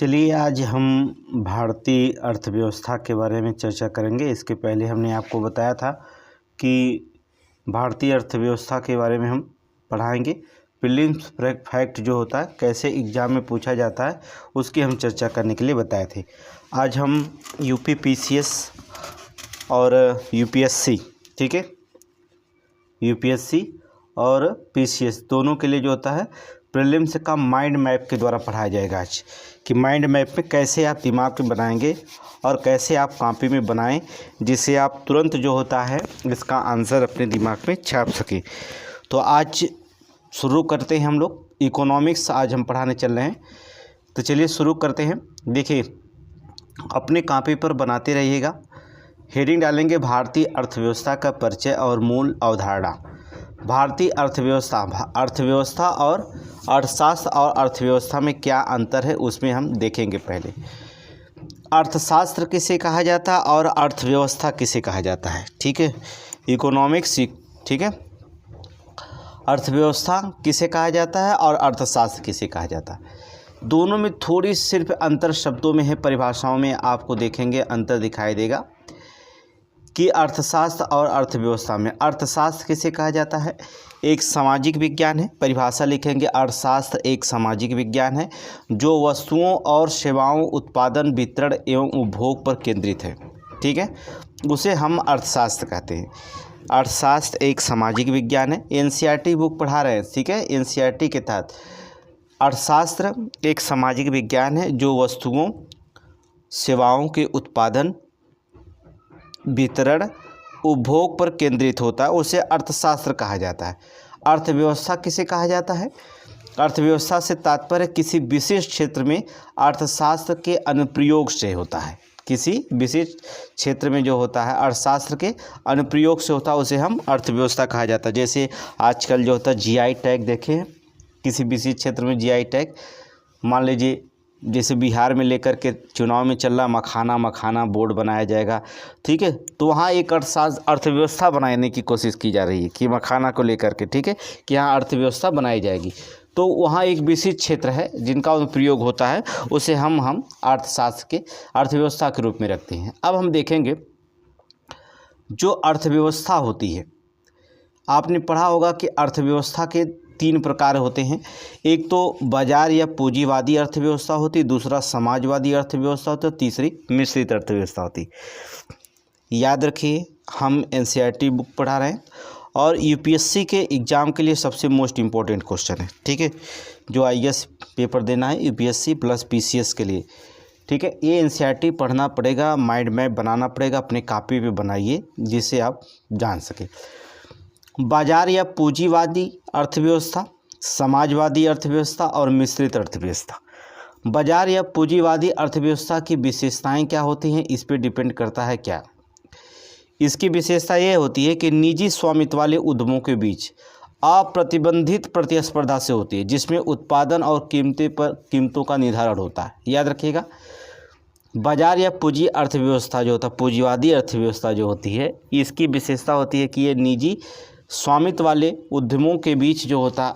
चलिए आज हम भारतीय अर्थव्यवस्था के बारे में चर्चा करेंगे। इसके पहले हमने आपको बताया था कि भारतीय अर्थव्यवस्था के बारे में हम पढ़ाएंगे। प्रीलिम्स फैक्ट जो होता है कैसे एग्ज़ाम में पूछा जाता है उसकी हम चर्चा करने के लिए बताए थे। आज हम यूपी पीसीएस और यूपीएससी, ठीक है, यूपीएससी और पीसीएस दोनों के लिए जो होता है प्रीलिम्स का माइंड मैप के द्वारा पढ़ाया जाएगा आज, कि माइंड मैप में कैसे आप दिमाग में बनाएंगे और कैसे आप कॉपी में बनाएं जिससे आप तुरंत जो होता है इसका आंसर अपने दिमाग में छाप सकें। तो आज शुरू करते हैं हम लोग। इकोनॉमिक्स आज हम पढ़ाने चल रहे हैं, तो चलिए शुरू करते हैं। देखिए अपने कॉपी पर बनाते रहिएगा। हेडिंग डालेंगे भारतीय अर्थव्यवस्था का परिचय और मूल अवधारणा। भारतीय अर्थव्यवस्था और अर्थशास्त्र और अर्थव्यवस्था में क्या अंतर है उसमें हम देखेंगे। पहले अर्थशास्त्र किसे कहा जाता है और अर्थव्यवस्था किसे कहा जाता है, ठीक है। इकोनॉमिक्स, ठीक है, अर्थव्यवस्था किसे कहा जाता है और अर्थशास्त्र किसे कहा जाता है। दोनों में थोड़ी सिर्फ अंतर शब्दों में है, परिभाषाओं में आपको देखेंगे अंतर दिखाई देगा कि अर्थशास्त्र और अर्थव्यवस्था में अर्थशास्त्र किसे कहा जाता है, एक सामाजिक विज्ञान है। परिभाषा लिखेंगे अर्थशास्त्र एक सामाजिक विज्ञान है जो वस्तुओं और सेवाओं उत्पादन, वितरण एवं उपभोग पर केंद्रित है, ठीक है, उसे हम अर्थशास्त्र कहते हैं। अर्थशास्त्र एक सामाजिक विज्ञान है। एनसीईआरटी बुक पढ़ा रहे हैं, ठीक है, एनसीईआरटी के तहत अर्थशास्त्र एक सामाजिक विज्ञान है जो वस्तुओं सेवाओं के उत्पादन, वितरण, उपभोग पर केंद्रित होता है, उसे अर्थशास्त्र कहा जाता है। अर्थव्यवस्था किसे कहा जाता है, अर्थव्यवस्था से तात्पर्य किसी विशेष क्षेत्र में अर्थशास्त्र के अनुप्रयोग से होता है। किसी विशेष क्षेत्र में जो होता है अर्थशास्त्र के अनुप्रयोग से होता है उसे हम अर्थव्यवस्था कहा जाता है। जैसे आजकल जो होता है जीआई टैग, देखें किसी विशेष क्षेत्र में जीआई टैग, मान लीजिए जैसे बिहार में लेकर के चुनाव में चल रहा मखाना बोर्ड बनाया जाएगा, ठीक है, तो वहाँ एक अर्थव्यवस्था बनाने की कोशिश की जा रही है कि मखाना को लेकर के, ठीक है, कि यहाँ अर्थव्यवस्था बनाई जाएगी। तो वहाँ एक विशेष क्षेत्र है जिनका प्रयोग होता है, उसे हम अर्थशास्त्र के अर्थव्यवस्था के रूप में रखते हैं। अब हम देखेंगे जो अर्थव्यवस्था होती है, आपने पढ़ा होगा कि अर्थव्यवस्था के 3 प्रकार होते हैं। एक तो बाजार या पूंजीवादी अर्थव्यवस्था होती है, दूसरा समाजवादी अर्थव्यवस्था होती है, तीसरी मिश्रित अर्थव्यवस्था होती है। याद रखिए हम एनसीईआरटी बुक पढ़ा रहे हैं और यूपीएससी के एग्ज़ाम के लिए सबसे मोस्ट इम्पोर्टेंट क्वेश्चन है, ठीक है, जो आईएएस पेपर देना है यूपीएससी प्लस पीसीएस के लिए, ठीक है। ये एनसीईआरटी पढ़ना पड़ेगा, माइंड मैप बनाना पड़ेगा, अपने कॉपी पे बनाइए जिससे आप जान सकें। बाजार या पूंजीवादी अर्थव्यवस्था, समाजवादी अर्थव्यवस्था और मिश्रित अर्थव्यवस्था। बाजार या पूंजीवादी अर्थव्यवस्था की विशेषताएं क्या होती हैं, इस पे डिपेंड करता है क्या। इसकी विशेषता ये होती है कि निजी स्वामित्व वाले उद्यमों के बीच अप्रतिबंधित प्रतिस्पर्धा से होती है, जिसमें उत्पादन और कीमतों का निर्धारण होता है। याद रखिएगा बाजार या पूंजी अर्थव्यवस्था जो होता है, पूंजीवादी अर्थव्यवस्था जो होती है, इसकी विशेषता होती है कि ये निजी स्वामित्व वाले उद्यमों के बीच जो होता है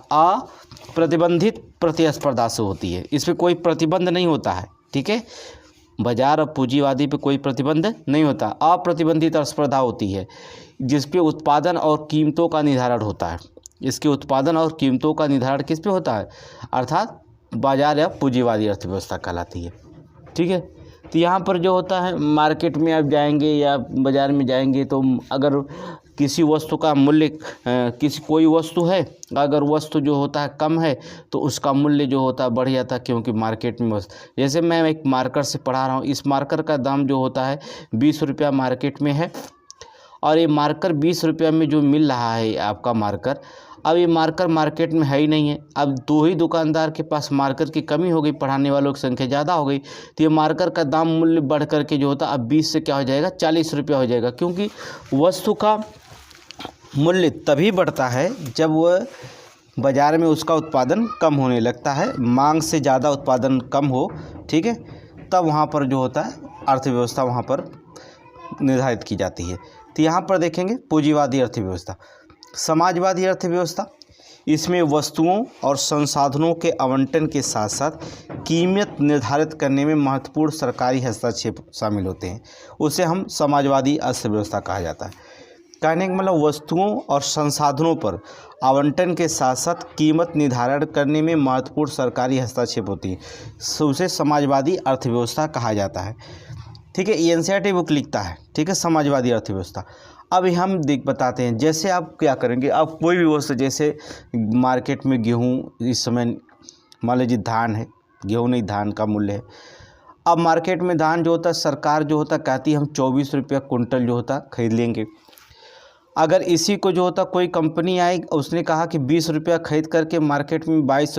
अप्रतिबंधित प्रतिस्पर्धा से होती है। इस पर कोई प्रतिबंध नहीं होता है, ठीक है, बाजार और पूंजीवादी पे कोई प्रतिबंध नहीं होता, अप्रतिबंधित स्पर्धा होती है जिसपे उत्पादन और कीमतों का निर्धारण होता है। इसके उत्पादन और कीमतों का निर्धारण किस पे होता है, अर्थात बाजार या पूंजीवादी अर्थव्यवस्था कहलाती है, ठीक है। तो यहाँ पर जो होता है मार्केट में आप जाएंगे या बाज़ार में जाएंगे तो अगर किसी वस्तु का मूल्य कोई वस्तु है, अगर वस्तु जो होता है कम है तो उसका मूल्य जो होता है बढ़ जाता है, क्योंकि मार्केट में जैसे मैं एक मार्कर से पढ़ा रहा हूँ, इस मार्कर का दाम जो होता है 20 रुपया मार्केट में है और ये मार्कर 20 रुपया में जो मिल रहा है आपका मार्कर, अब ये मार्कर मार्केट में है ही नहीं है। अब 2 ही दुकानदार के पास मार्कर की कमी हो गई, पढ़ाने वालों की संख्या ज़्यादा हो गई, तो ये मार्कर का दाम मूल्य बढ़ करके जो होता है अब 20 से क्या हो जाएगा, 40 रुपया हो जाएगा। क्योंकि वस्तु का मूल्य तभी बढ़ता है जब वह बाज़ार में उसका उत्पादन कम होने लगता है, मांग से ज़्यादा उत्पादन कम हो, ठीक है, तब वहाँ पर जो होता है अर्थव्यवस्था वहाँ पर निर्धारित की जाती है। तो यहाँ पर देखेंगे पूंजीवादी अर्थव्यवस्था, समाजवादी अर्थव्यवस्था, इसमें वस्तुओं और संसाधनों के आवंटन के साथ साथ कीमत निर्धारित करने में महत्वपूर्ण सरकारी हस्तक्षेप शामिल होते हैं। उसे हम समाजवादी अर्थव्यवस्था कहा जाता है। कहने का मतलब वस्तुओं और संसाधनों पर आवंटन के साथ साथ कीमत निर्धारण करने में महत्वपूर्ण सरकारी हस्तक्षेप होती है, उसे समाजवादी अर्थव्यवस्था कहा जाता है। ठीक है, एनसीईआरटी बुक लिखता है। ठीक है, समाजवादी अर्थव्यवस्था। अब हम बताते हैं, जैसे आप क्या करेंगे, आप कोई भी वस्तु, जैसे मार्केट में गेहूँ इस समय मान लीजिए धान है, गेहूँ नहीं धान का मूल्य है। अब मार्केट में धान जो होता है, सरकार जो होता कहती है हम 24 रुपया कुंटल जो होता खरीद लेंगे। अगर इसी को जो होता कोई कंपनी आई, उसने कहा कि 20 रुपया खरीद करके मार्केट में 22,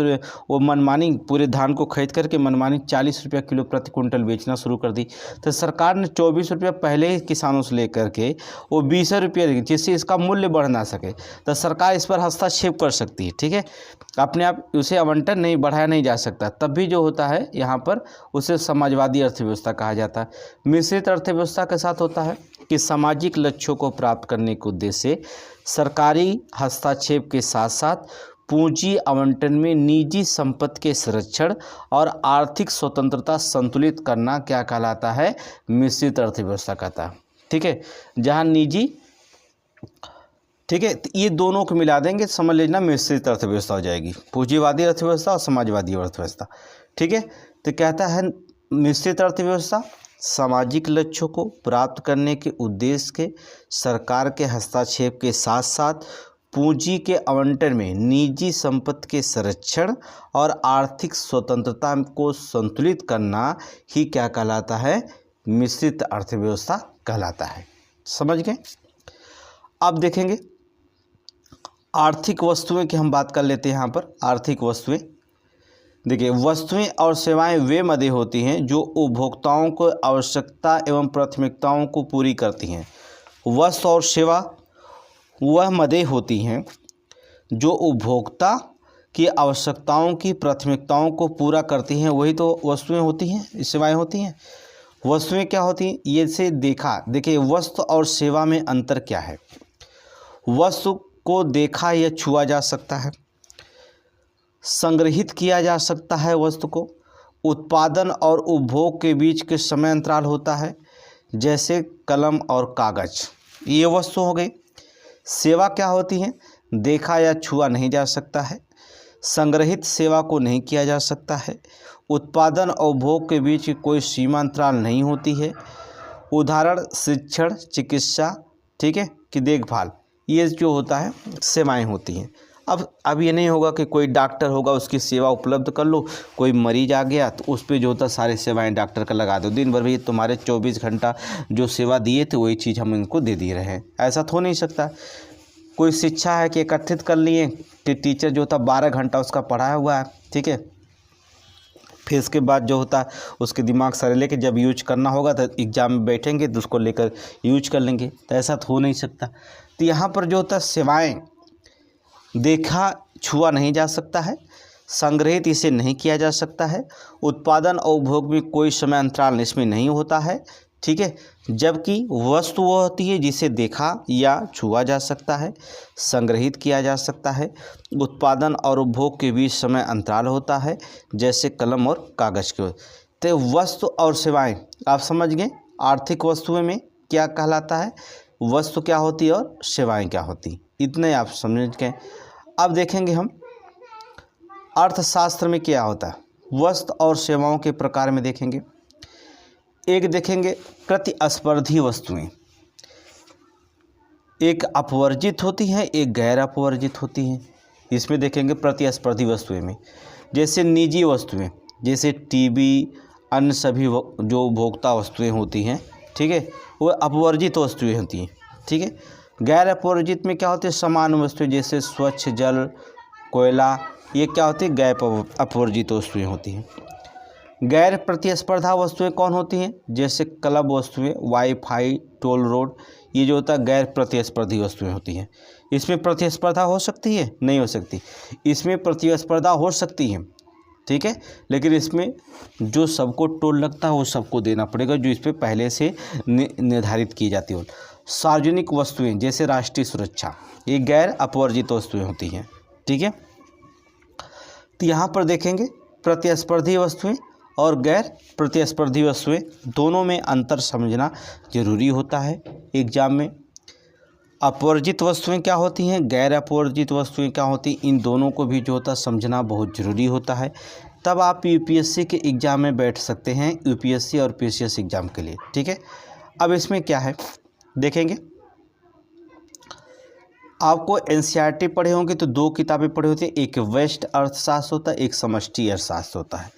वो मनमानी पूरे धान को खरीद करके मनमानी 40 रुपया किलो प्रति कुंटल बेचना शुरू कर दी, तो सरकार ने 24 रुपया पहले ही किसानों से लेकर के वो 20 रुपया दी, जिससे इसका मूल्य बढ़ ना सके। तो सरकार इस पर हस्तक्षेप कर सकती है। ठीक है, अपने आप उसे आवंटन नहीं बढ़ाया नहीं जा सकता, तब भी जो होता है यहाँ पर उसे समाजवादी अर्थव्यवस्था कहा जाता है। मिश्रित अर्थव्यवस्था के साथ होता है कि सामाजिक लक्ष्यों को प्राप्त करने के उद्देश्य से सरकारी हस्तक्षेप के साथ साथ पूंजी आवंटन में निजी संपत्ति के संरक्षण और आर्थिक स्वतंत्रता संतुलित करना क्या कहलाता है? मिश्रित अर्थव्यवस्था कहता है। ठीक है, जहां निजी, ठीक है, ये दोनों को मिला देंगे, समझ लेना मिश्रित अर्थव्यवस्था हो जाएगी, पूंजीवादी अर्थव्यवस्था और समाजवादी अर्थव्यवस्था। ठीक है, तो कहता है मिश्रित अर्थव्यवस्था सामाजिक लक्ष्यों को प्राप्त करने के उद्देश्य के सरकार के हस्तक्षेप के साथ साथ पूंजी के आवंटन में निजी संपत्ति के संरक्षण और आर्थिक स्वतंत्रता को संतुलित करना ही क्या कहलाता है? मिश्रित अर्थव्यवस्था कहलाता है। समझ गए? अब देखेंगे आर्थिक वस्तुएं की हम बात कर लेते हैं। यहाँ पर आर्थिक वस्तुएं, देखिए, वस्तुएं और सेवाएं वे मदें होती हैं जो उपभोक्ताओं को आवश्यकता एवं प्राथमिकताओं को पूरी करती हैं। वस्तु और सेवा वह मदें होती हैं जो उपभोक्ता की आवश्यकताओं की प्राथमिकताओं को पूरा करती हैं, वही तो वस्तुएं होती हैं, सेवाएं होती हैं। वस्तुएं क्या होती हैं? ये से देखिए वस्तु और सेवा में अंतर क्या है? वस्तु को देखा या छुआ जा सकता है, संग्रहित किया जा सकता है, वस्तु को उत्पादन और उपभोग के बीच के समय अंतराल होता है, जैसे कलम और कागज, ये वस्तु हो गई। सेवा क्या होती है? देखा या छुआ नहीं जा सकता है, संग्रहित सेवा को नहीं किया जा सकता है, उत्पादन और उपभोग के बीच कोई सीमा अंतराल नहीं होती है। उदाहरण शिक्षण, चिकित्सा, ठीक है, की देखभाल, ये जो होता है सेवाएं होती हैं। अब ये नहीं होगा कि कोई डॉक्टर होगा उसकी सेवा उपलब्ध कर लो, कोई मरीज आ गया तो उस पर जो होता सारी सेवाएं डॉक्टर का लगा दो, दिन भर भी तुम्हारे 24 घंटा जो सेवा दिए थे वही चीज़ हम इनको दे रहे हैं, ऐसा तो हो नहीं सकता। कोई शिक्षा है कि एकत्रित कर लिए कि टीचर जो होता 12 घंटा उसका पढ़ाया हुआ है, ठीक है, फिर इसके बाद जो होता है उसके दिमाग सारे लेके जब यूज करना होगा तो एग्ज़ाम में बैठेंगे तो उसको लेकर यूज कर लेंगे, तो ऐसा तो हो नहीं सकता। तो यहाँ पर जो होता है सेवाएँ देखा छुआ नहीं जा सकता है, संग्रहित इसे नहीं किया जा सकता है, उत्पादन और उपभोग में कोई समय अंतराल इसमें नहीं होता है, ठीक है। जबकि वस्तु वो होती है जिसे देखा या छुआ जा सकता है, संग्रहित किया जा सकता है, उत्पादन और उपभोग के बीच समय अंतराल होता है, जैसे कलम और कागज़ के। तो वस्तु और सेवाएं आप समझ गए। आर्थिक वस्तुओं में क्या कहलाता है, वस्तु क्या होती है और सेवाएं क्या होती, इतने आप समझ गए। अब देखेंगे हम अर्थशास्त्र में क्या होता है, वस्तु और सेवाओं के प्रकार में देखेंगे। एक देखेंगे प्रतिस्पर्धी वस्तुएं, एक अपवर्जित होती हैं, एक गैर अपवर्जित होती हैं। इसमें देखेंगे प्रतिस्पर्धी वस्तुएं में जैसे निजी वस्तुएं, जैसे टीवी, अन्य सभी जो उपभोक्ता वस्तुएं होती हैं, ठीक है, वो अपवर्जित वस्तुएं होती हैं, ठीक है। गैर अपवर्जित में क्या होती है, समान वस्तुएं जैसे स्वच्छ जल, कोयला, ये क्या होती है, गैर अपवर्जित वस्तुएं होती हैं। गैर प्रतिस्पर्धा वस्तुएं कौन होती हैं, जैसे क्लब वस्तुएं, वाईफाई, टोल रोड, ये जो होता है गैर प्रतिस्पर्धी वस्तुएं होती हैं। इसमें प्रतिस्पर्धा हो सकती है, नहीं हो सकती। इसमें प्रतिस्पर्धा हो सकती है, ठीक है, लेकिन इसमें जो सबको टोल लगता है वो सबको देना पड़ेगा, जो इस पर पहले से निर्धारित की जाती हो। सार्वजनिक वस्तुएं जैसे राष्ट्रीय सुरक्षा, ये गैर अपवर्जित वस्तुएं होती हैं, ठीक है। तो यहाँ पर देखेंगे प्रतिस्पर्धी वस्तुएं और गैर प्रतिस्पर्धी वस्तुएं, दोनों में अंतर समझना जरूरी होता है एग्जाम में। अपवर्जित वस्तुएं क्या होती हैं, गैर अपवर्जित वस्तुएं क्या होती हैं, इन दोनों को भी जो होता है समझना बहुत ज़रूरी होता है। तब आप यूपीएससी के एग्ज़ाम में बैठ सकते हैं, यूपीएससी और पीसीएस एग्ज़ाम के लिए। ठीक है, अब इसमें क्या है देखेंगे, आपको एनसीईआरटी पढ़े होंगे तो 2 किताबें पढ़े होती हैं, एक व्यष्टि अर्थशास्त्र होता है, एक समष्टि अर्थशास्त्र होता है।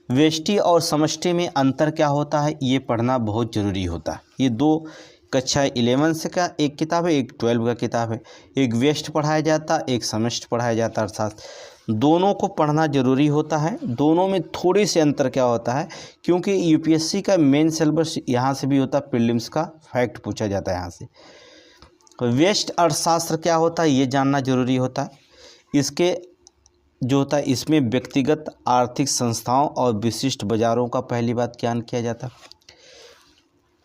व्यष्टि और समष्टि में अंतर क्या होता है ये पढ़ना बहुत ज़रूरी होता है। ये 2 कक्षा 11 का एक किताब है, एक 12 का किताब है। एक व्यष्टि पढ़ाया जाता है, एक समष्टि पढ़ाया जाता है अर्थशास्त्र। दोनों को पढ़ना जरूरी होता है। दोनों में थोड़ी सी अंतर क्या होता है, क्योंकि यूपीएससी का मेन सिलेबस यहाँ से भी होता है, प्रीलिम्स का फैक्ट पूछा जाता है यहाँ से। व्यष्टि अर्थशास्त्र क्या होता है ये जानना जरूरी होता है। इसके जो होता है इसमें व्यक्तिगत आर्थिक संस्थाओं और विशिष्ट बाजारों का पहली बात ज्ञान किया जाता है।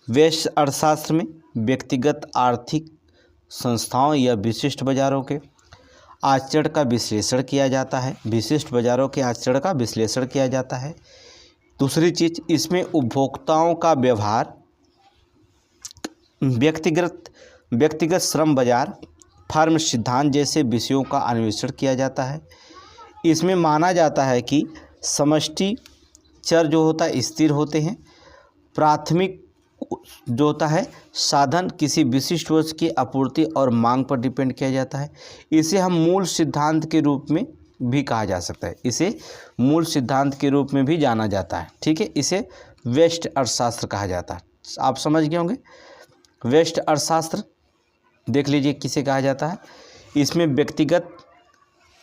व्यष्टि अर्थशास्त्र में व्यक्तिगत आर्थिक संस्थाओं या विशिष्ट बाजारों के आचरण का विश्लेषण किया जाता है, विशिष्ट बाजारों के आचरण का विश्लेषण किया जाता है। दूसरी चीज़, इसमें उपभोक्ताओं का व्यवहार, व्यक्तिगत श्रम बाजार, फर्म सिद्धांत जैसे विषयों का अन्वेषण किया जाता है। इसमें माना जाता है कि समष्टि चर जो होता है स्थिर होते हैं। प्राथमिक जो होता है साधन किसी विशिष्ट वस्तु की आपूर्ति और मांग पर डिपेंड किया जाता है। इसे हम मूल सिद्धांत के रूप में भी कहा जा सकता है, इसे मूल सिद्धांत के रूप में भी जाना जाता है। ठीक है, इसे व्यष्टि अर्थशास्त्र कहा जाता है। आप समझ गए होंगे। व्यष्टि अर्थशास्त्र देख लीजिए किसे कहा जाता है। इसमें व्यक्तिगत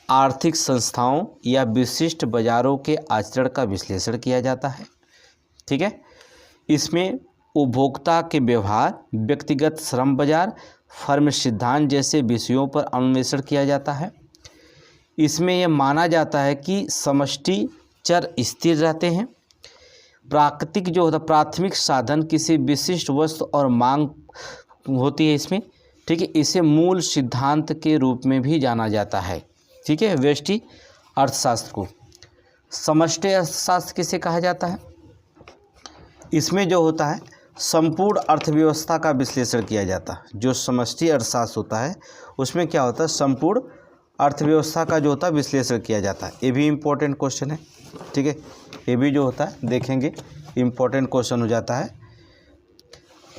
आर्थिक संस्थाओं या विशिष्ट बाजारों के आचरण का विश्लेषण किया जाता है। ठीक है, इसमें उपभोक्ता के व्यवहार, व्यक्तिगत श्रम बाजार, फर्म सिद्धांत जैसे विषयों पर अन्वेषण किया जाता है। इसमें यह माना जाता है कि समष्टि चर स्थिर रहते हैं। प्राकृतिक जो होता है प्राथमिक साधन किसी विशिष्ट वस्तु और मांग होती है इसमें। ठीक है, इसे मूल सिद्धांत के रूप में भी जाना जाता है। ठीक है, व्यष्टि अर्थशास्त्र को। समष्टि अर्थशास्त्र किसे कहा जाता है, इसमें जो होता है संपूर्ण अर्थव्यवस्था का विश्लेषण किया जाता है। जो समष्टि अर्थशास्त्र होता है उसमें क्या होता है संपूर्ण अर्थव्यवस्था का जो होता है विश्लेषण किया जाता है। ये भी इम्पोर्टेंट क्वेश्चन है। ठीक है, ये भी जो होता है देखेंगे इम्पोर्टेंट क्वेश्चन हो जाता है।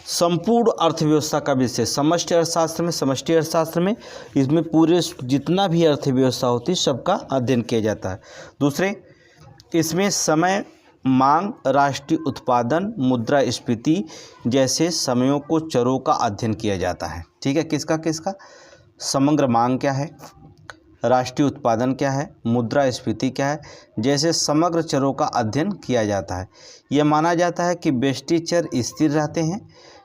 संपूर्ण अर्थव्यवस्था का विषय समष्टि अर्थशास्त्र में इसमें पूरे जितना भी अर्थव्यवस्था होती है सबका अध्ययन किया जाता है। दूसरे, इसमें समय, मांग, राष्ट्रीय उत्पादन, मुद्रास्फीति जैसे समयों को चरों का अध्ययन किया जाता है। ठीक है, किसका समग्र मांग क्या है, राष्ट्रीय उत्पादन क्या है, मुद्रास्फीति क्या है, जैसे समग्र चरों का अध्ययन किया जाता है। यह माना जाता है कि व्यष्टि चर स्थिर रहते हैं।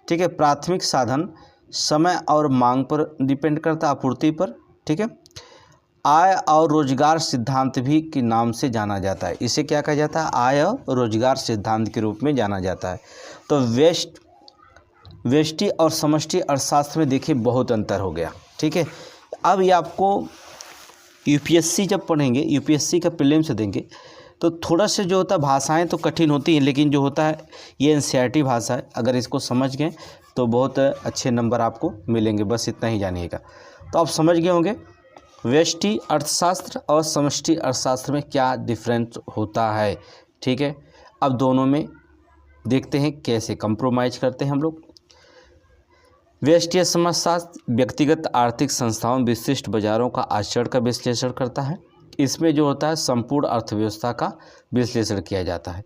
ठीक है, प्राथमिक साधन समय और मांग पर डिपेंड करता है, आपूर्ति पर। ठीक है, आय और रोजगार सिद्धांत भी के नाम से जाना जाता है। इसे क्या कहा जाता है, आय और रोजगार सिद्धांत के रूप में जाना जाता है। तो व्यष्टि और समष्टि अर्थशास्त्र में देखिए बहुत अंतर हो गया। ठीक है, अब ये आपको यूपीएससी जब पढ़ेंगे, यूपीएससी का प्रीलिम्स देंगे तो थोड़ा से जो होता है भाषाएं तो कठिन होती हैं, लेकिन जो होता है ये एनसीईआरटी भाषा है, अगर इसको समझ गए तो बहुत अच्छे नंबर आपको मिलेंगे। बस इतना ही जानिएगा। तो आप समझ गए होंगे व्यष्टि अर्थशास्त्र और समष्टि अर्थशास्त्र में क्या डिफरेंस होता है। ठीक है, अब दोनों में देखते हैं कैसे कंप्रोमाइज़ करते हैं हम लोग। व्यष्टि समाजशास्त्र व्यक्तिगत आर्थिक संस्थाओं, विशिष्ट बाजारों का आचरण का विश्लेषण करता है। इसमें जो होता है संपूर्ण अर्थव्यवस्था का विश्लेषण किया जाता है।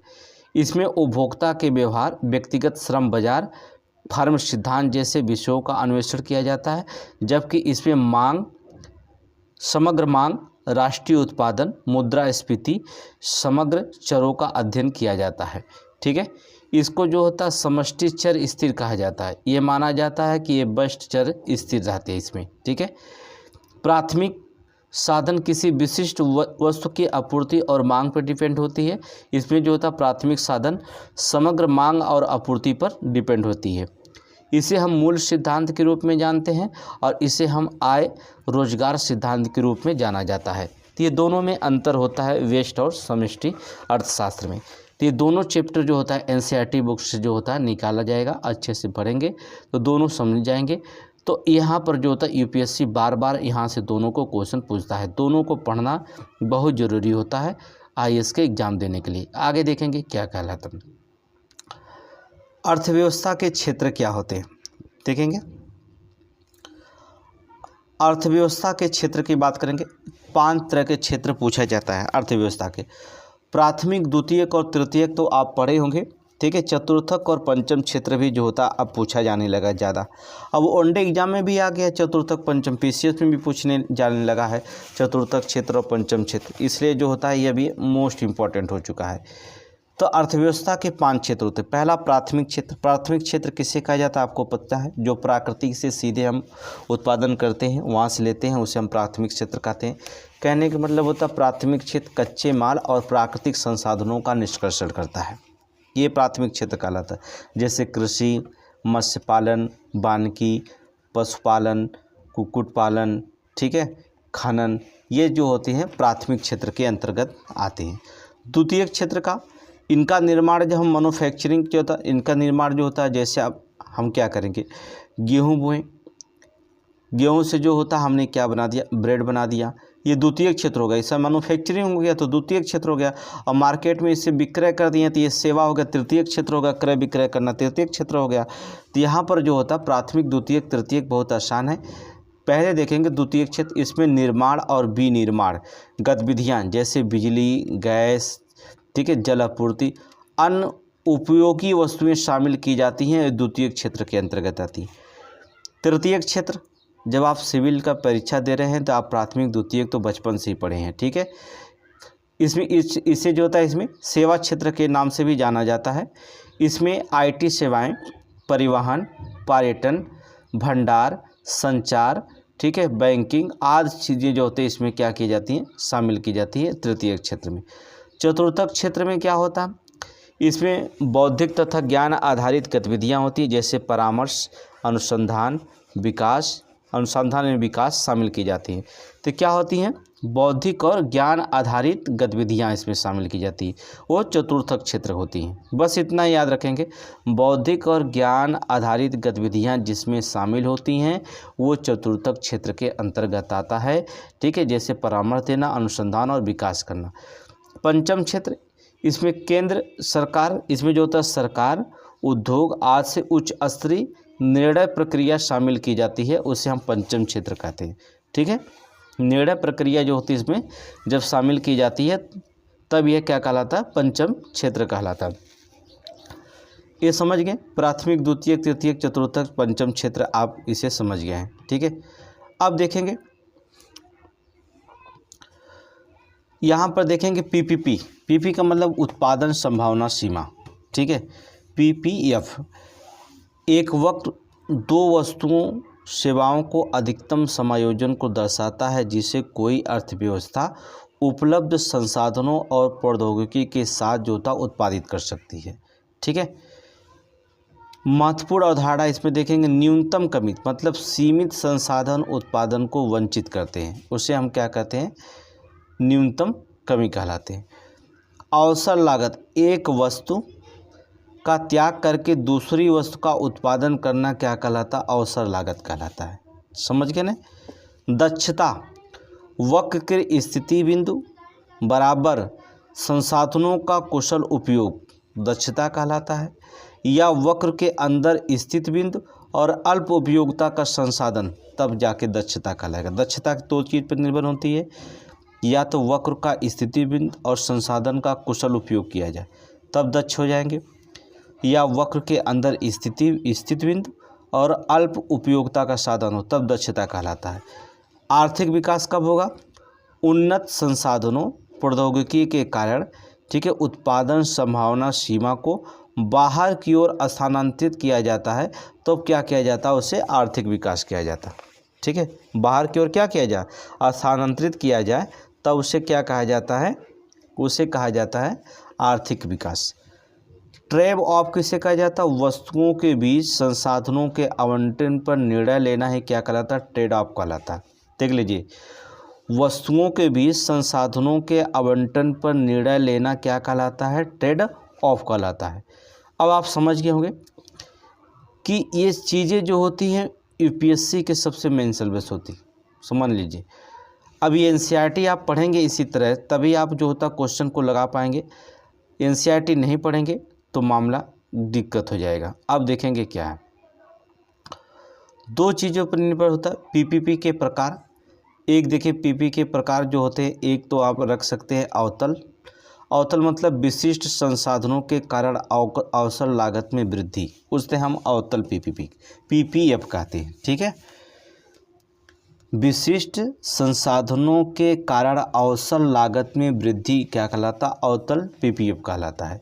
इसमें उपभोक्ता के व्यवहार, व्यक्तिगत श्रम बाजार, फर्म सिद्धांत जैसे विषयों का अन्वेषण किया जाता है। जबकि इसमें मांग, समग्र मांग, राष्ट्रीय उत्पादन, मुद्रास्फीति, समग्र चरों का अध्ययन किया जाता है। ठीक है, इसको जो होता है समष्टि चर स्थिर कहा जाता है। ये माना जाता है कि ये व्यष्टि चर स्थिर रहते हैं इसमें। ठीक है, प्राथमिक साधन किसी विशिष्ट वस्तु की आपूर्ति और मांग पर डिपेंड होती है। इसमें जो होता है प्राथमिक साधन समग्र मांग और आपूर्ति पर डिपेंड होती है। इसे हम मूल सिद्धांत के रूप में जानते हैं और इसे हम आय रोजगार सिद्धांत के रूप में जाना जाता है। तो ये दोनों में अंतर होता है व्यष्टि और समष्टि अर्थशास्त्र में। तो ये दोनों चैप्टर जो होता है एनसीईआरटी बुक से जो होता है निकाला जाएगा, अच्छे से पढ़ेंगे तो दोनों समझ जाएंगे। तो यहाँ पर जो होता है यूपीएससी बार बार यहाँ से दोनों को क्वेश्चन पूछता है, दोनों को पढ़ना बहुत ज़रूरी होता है आईएएस के एग्ज़ाम देने के लिए। आगे देखेंगे क्या कहलाता है। अर्थव्यवस्था के क्षेत्र क्या होते हैं देखेंगे। अर्थव्यवस्था के क्षेत्र की बात करेंगे, 5 तरह के क्षेत्र पूछा जाता है अर्थव्यवस्था के। प्राथमिक, द्वितीयक और तृतीयक तो आप पढ़े होंगे, ठीक है। चतुर्थक और पंचम क्षेत्र भी जो होता अब पूछा जाने लगा ज़्यादा। अब वनडे एग्जाम में भी आ गया चतुर्थक पंचम, पीसीएस में भी पूछने जाने लगा है चतुर्थक क्षेत्र और पंचम क्षेत्र, इसलिए जो होता है ये भी मोस्ट इम्पॉर्टेंट हो चुका है। तो अर्थव्यवस्था के 5 क्षेत्र होते हैं। पहला प्राथमिक क्षेत्र। प्राथमिक क्षेत्र किसे कहा जाता है आपको पता है, जो प्राकृतिक से सीधे हम उत्पादन करते हैं वहाँ से लेते हैं उसे हम प्राथमिक क्षेत्र कहते हैं। कहने का मतलब होता है प्राथमिक क्षेत्र कच्चे माल और प्राकृतिक संसाधनों का निष्कर्षण करता है, ये प्राथमिक क्षेत्र कहलाता है। जैसे कृषि, मत्स्य पालन, वानिकी, पशुपालन, कुक्कुट पालन, ठीक है, खनन, ये जो होते हैं प्राथमिक क्षेत्र के अंतर्गत आते हैं। द्वितीय क्षेत्र का इनका निर्माण जब हम मैन्युफैक्चरिंग जो होता है इनका निर्माण जो होता है, जैसे अब हम क्या करेंगे, गेहूँ बोएं, गेहूँ से जो होता है हमने क्या बना दिया, ब्रेड बना दिया, ये द्वितीय क्षेत्र हो गया। इसका मैन्युफैक्चरिंग हो गया तो द्वितीय क्षेत्र हो गया। और मार्केट में इसे विक्रय कर दिए तो ये सेवा हो गया, तृतीय क्षेत्र होगा। क्रय विक्रय करना तृतीय क्षेत्र हो गया। तो यहाँ पर जो होता प्राथमिक, द्वितीय, तृतीय बहुत आसान है। पहले देखेंगे द्वितीय क्षेत्र, इसमें निर्माण और विनिर्माण गतिविधियाँ जैसे बिजली, गैस, ठीक है, जल आपूर्ति, अन्य उपयोगी वस्तुएं शामिल की जाती हैं, द्वितीय क्षेत्र के अंतर्गत आती है। तृतीय क्षेत्र, जब आप सिविल का परीक्षा दे रहे हैं तो आप प्राथमिक, द्वितीय तो बचपन से ही पढ़े हैं, ठीक है। इसमें इससे जो होता है इसमें सेवा क्षेत्र के नाम से भी जाना जाता है। इसमें आईटी सेवाएं, परिवहन, पर्यटन, भंडार, संचार, ठीक है, बैंकिंग आदि चीज़ें जो होते हैं इसमें क्या की जाती हैं, शामिल की जाती है तृतीय क्षेत्र में। चतुर्थक क्षेत्र में क्या होता है, इसमें बौद्धिक तथा ज्ञान आधारित गतिविधियां होती हैं, जैसे परामर्श, अनुसंधान एवं विकास शामिल की जाती हैं। तो क्या होती हैं, बौद्धिक और ज्ञान आधारित गतिविधियां इसमें शामिल की जाती है, वो चतुर्थक क्षेत्र होती हैं। बस इतना याद रखेंगे, बौद्धिक और ज्ञान आधारित गतिविधियां जिसमें शामिल होती हैं वो चतुर्थक क्षेत्र के अंतर्गत आता है, ठीक है। जैसे परामर्श देना, अनुसंधान और विकास करना। पंचम क्षेत्र, इसमें केंद्र सरकार, इसमें जो होता है सरकार, उद्योग आदि से उच्च स्तरीय निर्णय प्रक्रिया शामिल की जाती है, उसे हम पंचम क्षेत्र कहते हैं, ठीक है। निर्णय प्रक्रिया जो होती है इसमें जब शामिल की जाती है तब यह क्या कहलाता है, पंचम क्षेत्र कहलाता है। ये समझ गए, प्राथमिक, द्वितीय, तृतीय, चतुर्थक, पंचम क्षेत्र आप इसे समझ गए हैं, ठीक है। अब देखेंगे यहाँ पर देखेंगे पीपी का मतलब उत्पादन संभावना सीमा, ठीक है। पीपीएफ एक वक्त दो वस्तुओं सेवाओं को अधिकतम समायोजन को दर्शाता है, जिसे कोई अर्थव्यवस्था उपलब्ध संसाधनों और प्रौद्योगिकी के साथ जोता उत्पादित कर सकती है, ठीक है। महत्वपूर्ण अवधारणा इसमें देखेंगे, न्यूनतम कमी मतलब सीमित संसाधन उत्पादन को वंचित करते हैं, उसे हम क्या कहते हैं, न्यूनतम कमी कहलाते हैं। अवसर लागत, एक वस्तु का त्याग करके दूसरी वस्तु का उत्पादन करना क्या कहलाता, अवसर लागत कहलाता है, समझ गए ना। दक्षता, वक्र के स्थिति बिंदु बराबर संसाधनों का कुशल उपयोग दक्षता कहलाता है, या वक्र के अंदर स्थित बिंदु और अल्प उपयोगिता का संसाधन तब जाके दक्षता कहलाएगा। दक्षता दो चीज़ पर निर्भर होती है, या तो वक्र का स्थिति बिंदु और संसाधन का कुशल उपयोग किया जाए तब दक्ष हो जाएंगे, या वक्र के अंदर स्थित बिंदु और अल्प उपयोगिता का साधन हो तब दक्षता कहलाता है। आर्थिक विकास कब होगा, उन्नत संसाधनों प्रौद्योगिकी के कारण, ठीक है, उत्पादन संभावना सीमा को बाहर की ओर स्थानांतरित किया जाता है तो क्या किया जाता है, उसे आर्थिक विकास किया जाता है, ठीक है। बाहर की ओर क्या किया जाए, स्थानांतरित किया जाए तब उसे क्या कहा जाता है, उसे कहा जाता है आर्थिक विकास। ट्रेड ऑफ किसे कहा जाता है, वस्तुओं के बीच संसाधनों के आवंटन पर निर्णय लेना है क्या कहलाता है, ट्रेड ऑफ कहलाता है। देख लीजिए, वस्तुओं के बीच संसाधनों के आवंटन पर निर्णय लेना क्या कहलाता है? ट्रेड ऑफ कहलाता है। अब आप समझ गए होंगे कि ये चीज़ें जो होती हैं यूपीएससी के सबसे मेन सिलेबस होती, समझ लीजिए। अब ये एनसीईआरटी आप पढ़ेंगे इसी तरह, तभी आप जो होता क्वेश्चन को लगा पाएंगे। एनसीईआरटी नहीं पढ़ेंगे तो मामला दिक्कत हो जाएगा। अब देखेंगे क्या है, दो चीज़ों पर निर्भर होता है पीपीपी के प्रकार। एक देखिए पीपी के प्रकार जो होते हैं, एक तो आप रख सकते हैं अवतल। अवतल मतलब विशिष्ट संसाधनों के कारण अवसर लागत में वृद्धि, उसे हम अवतल पीपीएफ कहते हैं। ठीक है, विशिष्ट संसाधनों के कारण अवसर लागत में वृद्धि क्या कहलाता? अवतल पीपीएफ कहलाता है।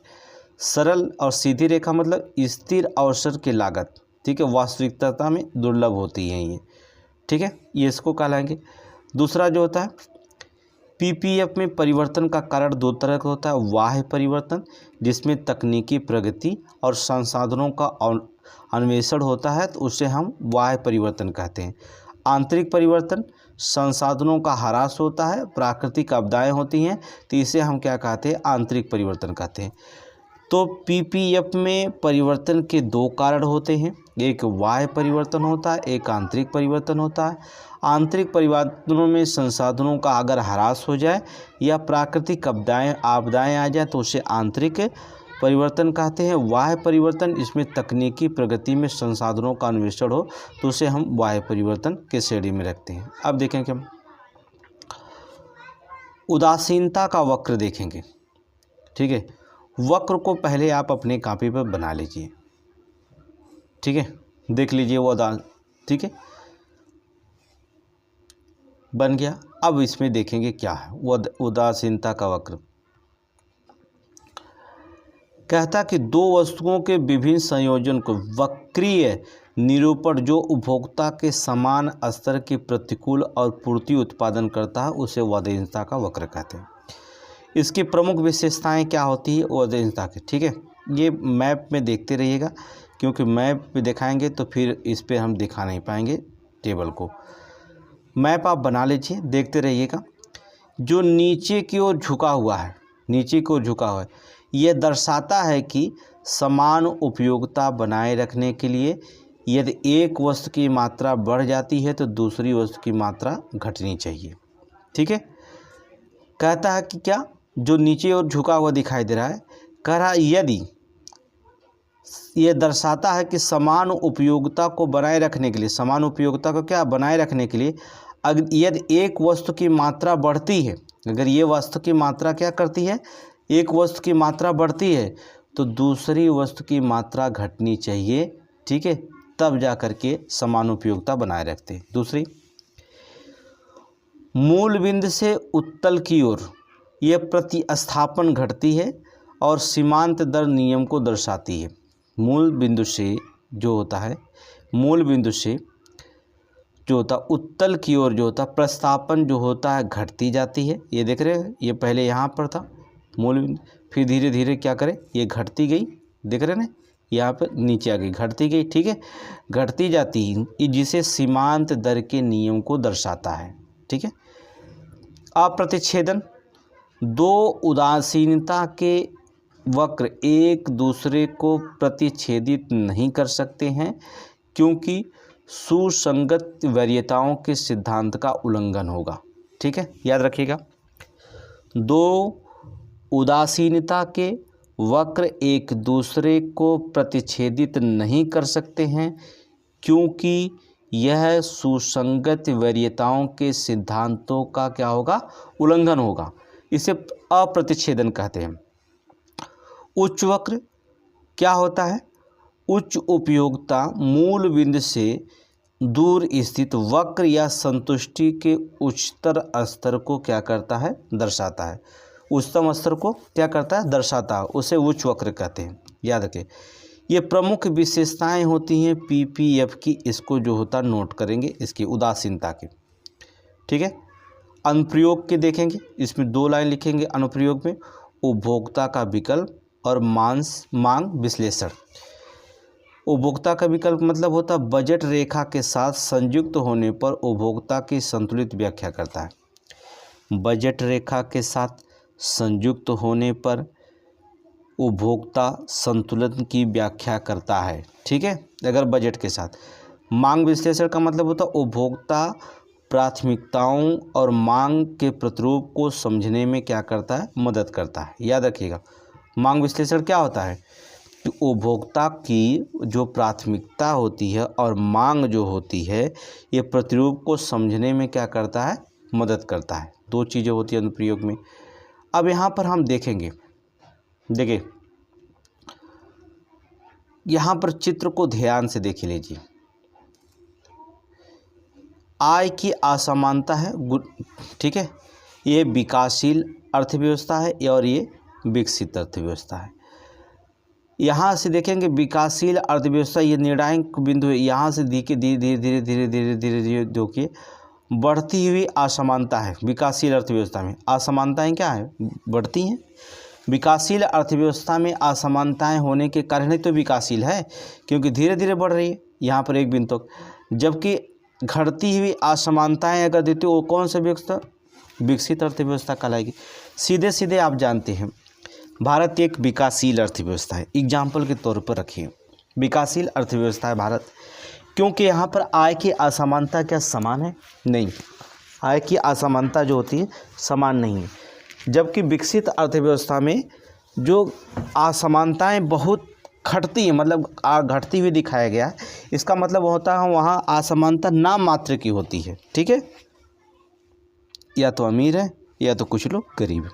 सरल और सीधी रेखा मतलब स्थिर अवसर की लागत, ठीक है, वास्तविकता में दुर्लभ होती है ये। ठीक है, ये इसको कहलाएंगे। दूसरा जो होता है पीपीएफ में परिवर्तन का कारण दो तरह का होता है। बाह्य परिवर्तन जिसमें तकनीकी प्रगति और संसाधनों का अन्वेषण होता है, तो उसे हम बाह्य परिवर्तन कहते हैं। आंतरिक परिवर्तन संसाधनों का ह्रास होता है, प्राकृतिक आपदाएं होती हैं, तो इसे हम क्या कहते हैं? आंतरिक परिवर्तन कहते हैं। तो पीपीएफ में परिवर्तन के दो कारण होते हैं, एक बाह्य परिवर्तन होता है, एक आंतरिक परिवर्तन होता है। आंतरिक परिवर्तनों में संसाधनों का अगर ह्रास हो जाए या प्राकृतिक आपदाएं आ जाए तो उसे आंतरिक परिवर्तन कहते हैं। बाह्य परिवर्तन इसमें तकनीकी प्रगति में संसाधनों का अन्वेषण हो तो उसे हम बाह्य परिवर्तन के श्रेणी में रखते हैं। अब देखेंगे हम उदासीनता का वक्र देखेंगे। ठीक है, वक्र को पहले आप अपने कॉपी पर बना लीजिए। ठीक है, देख लीजिए वो ठीक है, बन गया। अब इसमें देखेंगे क्या है वो उदासीनता का वक्र। कहता कि दो वस्तुओं के विभिन्न संयोजन को वक्रीय निरूपण जो उपभोक्ता के समान स्तर के प्रतिकूल और पूर्ति उत्पादन करता है उसे उदासीनता का वक्र कहते हैं। इसकी प्रमुख विशेषताएं क्या होती है उदासीनता की? ठीक है, ये मैप में देखते रहिएगा, क्योंकि मैप में दिखाएंगे तो फिर इस पर हम दिखा नहीं पाएंगे टेबल को। मैप आप बना लीजिए, देखते रहिएगा। जो नीचे की ओर झुका हुआ है, नीचे की ओर झुका हुआ है, यह दर्शाता है कि समान उपयोगिता बनाए रखने के लिए यदि एक वस्तु की मात्रा बढ़ जाती है तो दूसरी वस्तु की मात्रा घटनी चाहिए। ठीक है, कहता है कि क्या, जो नीचे और झुका हुआ दिखाई दे रहा है, कह रहा यदि यह दर्शाता है कि समान उपयोगिता को बनाए रखने के लिए, समान उपयोगिता को क्या बनाए रखने के लिए यदि एक वस्तु की मात्रा बढ़ती है, अगर ये वस्तु की मात्रा क्या करती है, एक वस्तु की मात्रा बढ़ती है तो दूसरी वस्तु की मात्रा घटनी चाहिए। ठीक है, तब जा कर के समान उपयोगिता बनाए रखते हैं। दूसरी, मूल बिंदु से उत्तल की ओर यह प्रतिस्थापन घटती है और सीमांत दर नियम को दर्शाती है। मूल बिंदु से जो होता है, मूल बिंदु से जो होता उत्तल की ओर जो होता प्रस्थापन जो होता है घटती जाती है। ये देख रहे हैं, ये पहले यहाँ पर था मूल बिंदु, फिर धीरे धीरे क्या करे ये घटती गई, देख रहे हैं ना, यहाँ पर नीचे आ गई, घटती गई। ठीक है, घटती जाती है, जिसे सीमांत दर के नियम को दर्शाता है। ठीक है, अप्रतिच्छेदन, दो उदासीनता के वक्र एक दूसरे को प्रतिच्छेदित नहीं कर सकते हैं क्योंकि सुसंगत वरीयताओं के सिद्धांत का उल्लंघन होगा। ठीक है, याद रखिएगा, दो उदासीनता के वक्र एक दूसरे को प्रतिच्छेदित नहीं कर सकते हैं क्योंकि यह सुसंगत वरीयताओं के सिद्धांतों का क्या होगा, उल्लंघन होगा। इसे अप्रतिच्छेदन कहते हैं। उच्च वक्र क्या होता है? उच्च उपयोगिता मूल बिंदु से दूर स्थित वक्र या संतुष्टि के उच्चतर स्तर को क्या करता है, दर्शाता है। उच्चतम स्तर को क्या करता है, दर्शाता है, उसे उच्च वक्र कहते हैं। याद रखें, ये प्रमुख विशेषताएं होती हैं पीपीएफ की, इसको जो होता नोट करेंगे इसकी उदासीनता की। ठीक है, अनुप्रयोग के देखेंगे, इसमें दो लाइन लिखेंगे अनुप्रयोग में, उपभोक्ता का विकल्प और मांग विश्लेषण। उपभोक्ता का विकल्प मतलब होता है बजट रेखा के साथ संयुक्त होने पर उपभोक्ता की संतुलित व्याख्या करता है। बजट रेखा के साथ संयुक्त होने पर उपभोक्ता संतुलन की व्याख्या करता है। ठीक है, अगर बजट के साथ। मांग विश्लेषण का मतलब होता है उपभोक्ता प्राथमिकताओं और मांग के प्रतिरूप को समझने में क्या करता है, मदद करता है। याद रखिएगा, मांग विश्लेषण क्या होता है कि उपभोक्ता की जो प्राथमिकता होती है और मांग जो होती है, ये प्रतिरूप को समझने में क्या करता है, मदद करता है। दो चीज़ें होती हैं अनुप्रयोग में। अब यहाँ पर हम देखेंगे, देखिए यहाँ पर चित्र को ध्यान से देख लीजिए। आय की असमानता है, ठीक है, ये विकासशील अर्थव्यवस्था है और ये विकसित अर्थव्यवस्था है। यहाँ से देखेंगे विकासशील अर्थव्यवस्था, ये निर्णायक बिंदु है। यहाँ से धीरे धीरे धीरे धीरे धीरे धीरे धीरे देखिए बढ़ती हुई असमानता है। विकासशील अर्थव्यवस्था में असमानताएं क्या है, बढ़ती हैं। विकासशील अर्थव्यवस्था में असमानताएं होने के कारण ही तो विकासशील है, क्योंकि धीरे धीरे बढ़ रही है यहाँ पर एक बिंदु तक। जबकि घटती हुई असमानताएं अगर देती हो, वो कौन सा व्यवस्था, विकसित अर्थव्यवस्था कहलाएगी। सीधे सीधे आप जानते हैं भारत एक विकासशील अर्थव्यवस्था है। एग्जाम्पल के तौर पर रखिए, विकासशील अर्थव्यवस्था है भारत, क्योंकि यहाँ पर आय की असमानता क्या समान है, नहीं, आय की असमानता जो होती है समान नहीं है। जबकि विकसित अर्थव्यवस्था में जो असमानताएं बहुत घटती हैं, मतलब घटती हुई दिखाया गया है, इसका मतलब होता है वहाँ असमानता नाम मात्र की होती है। ठीक है, या तो अमीर है या तो कुछ लोग गरीब है।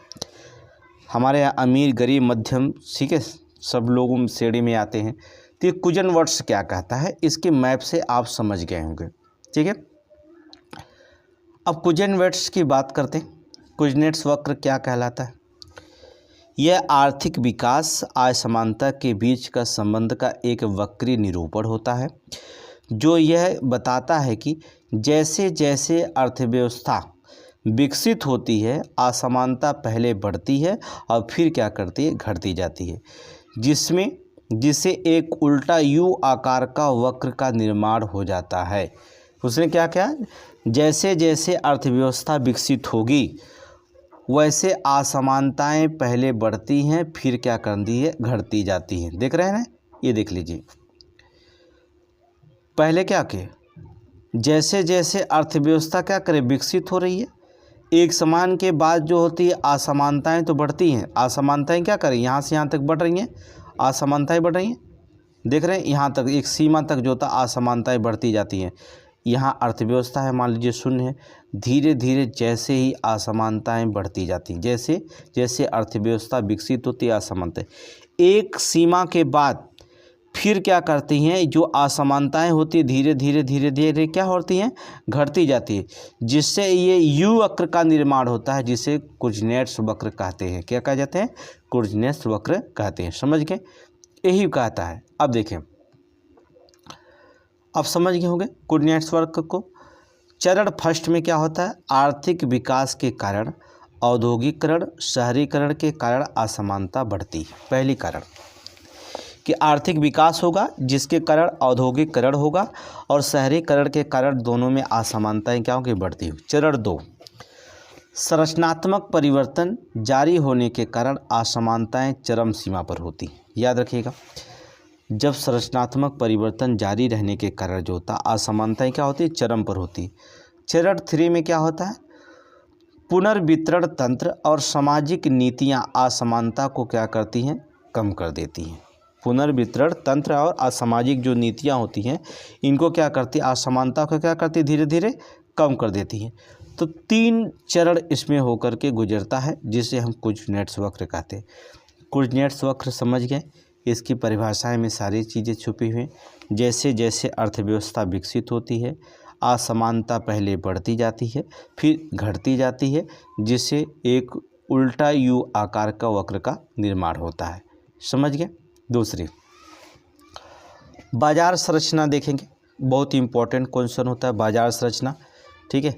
हमारे यहाँ अमीर गरीब मध्यम, ठीक है, सब लोग श्रेणी में आते हैं। तो ये कुजन वर्ड्स क्या कहता है, इसके मैप से आप समझ गए होंगे। ठीक है, अब कुजन वर्ड्स की बात करते हैं। कुजनेट्स वक्र क्या कहलाता है, यह आर्थिक विकास असमानता के बीच का संबंध का एक वक्री निरूपण होता है, जो यह बताता है कि जैसे जैसे अर्थव्यवस्था विकसित होती है, असमानता पहले बढ़ती है और फिर क्या करती है, घटती जाती है, जिससे एक उल्टा यू आकार का वक्र का निर्माण हो जाता है। उसने क्या किया, जैसे जैसे अर्थव्यवस्था विकसित होगी वैसे असमानताएं पहले बढ़ती हैं, फिर क्या करती है, घटती जाती हैं। देख रहे हैं ना, ये देख लीजिए। पहले क्या किए, जैसे जैसे अर्थव्यवस्था क्या करे, विकसित हो रही है, एक समान के बाद जो होती है असमानताएं तो बढ़ती हैं। असमानताएं क्या करें, यहाँ से यहाँ तक बढ़ रही हैं, असमानताएं बढ़ रही हैं। देख रहे हैं, यहाँ तक एक सीमा तक जो होता है असमानताएं बढ़ती जाती हैं। यहाँ अर्थव्यवस्था है, मान लीजिए शून्य है, धीरे धीरे जैसे ही असमानताएं बढ़ती जाती हैं, जैसे जैसे अर्थव्यवस्था विकसित होती है असमानताएं एक सीमा के बाद फिर क्या करती हैं, जो असमानताएं होती है धीरे धीरे धीरे धीरे क्या होती हैं, घटती जाती है, जिससे ये यू वक्र का निर्माण होता है, जिसे कुजनेट्स वक्र कहते हैं। क्या कहा जाते हैं, कुजनेट्स वक्र कहते हैं। समझ गए, यही कहता है। अब देखें, अब समझ गए होंगे कुजनेट्स वक्र को। चरण फर्स्ट में क्या होता है, आर्थिक विकास के कारण औद्योगिकरण शहरीकरण के कारण असमानता बढ़ती है। पहली कारण कि आर्थिक विकास होगा जिसके कारण औद्योगिकरण होगा और शहरीकरण के कारण दोनों में असमानताएं क्या होंगी, बढ़ती हुई। चरण दो, संरचनात्मक परिवर्तन जारी होने के कारण असमानताएं चरम सीमा पर होती। याद रखिएगा, जब संरचनात्मक परिवर्तन जारी रहने के कारण जो होता असमानताएं क्या होती, चरम पर होती। चरण थ्री में क्या होता है, पुनर्वितरण तंत्र और सामाजिक नीतियां असमानता को क्या करती हैं, कम कर देती हैं। पुनर्वितरण तंत्र और असामाजिक जो नीतियां होती हैं, इनको क्या करती है, असमानता को क्या करती है, धीरे धीरे कम कर देती हैं। तो तीन चरण इसमें होकर के गुजरता है, जिसे हम कुजनेट्स वक्र कहते हैं। कुजनेट्स वक्र समझ गए, इसकी परिभाषाएं में सारी चीज़ें छुपी हुई हैं। जैसे जैसे अर्थव्यवस्था विकसित होती है, असमानता पहले बढ़ती जाती है, फिर घटती जाती है, जिससे एक उल्टा यू आकार का वक्र का निर्माण होता है। समझ गए। दूसरी, बाजार संरचना देखेंगे, बहुत इंपॉर्टेंट क्वेश्चन होता है बाजार संरचना। ठीक है,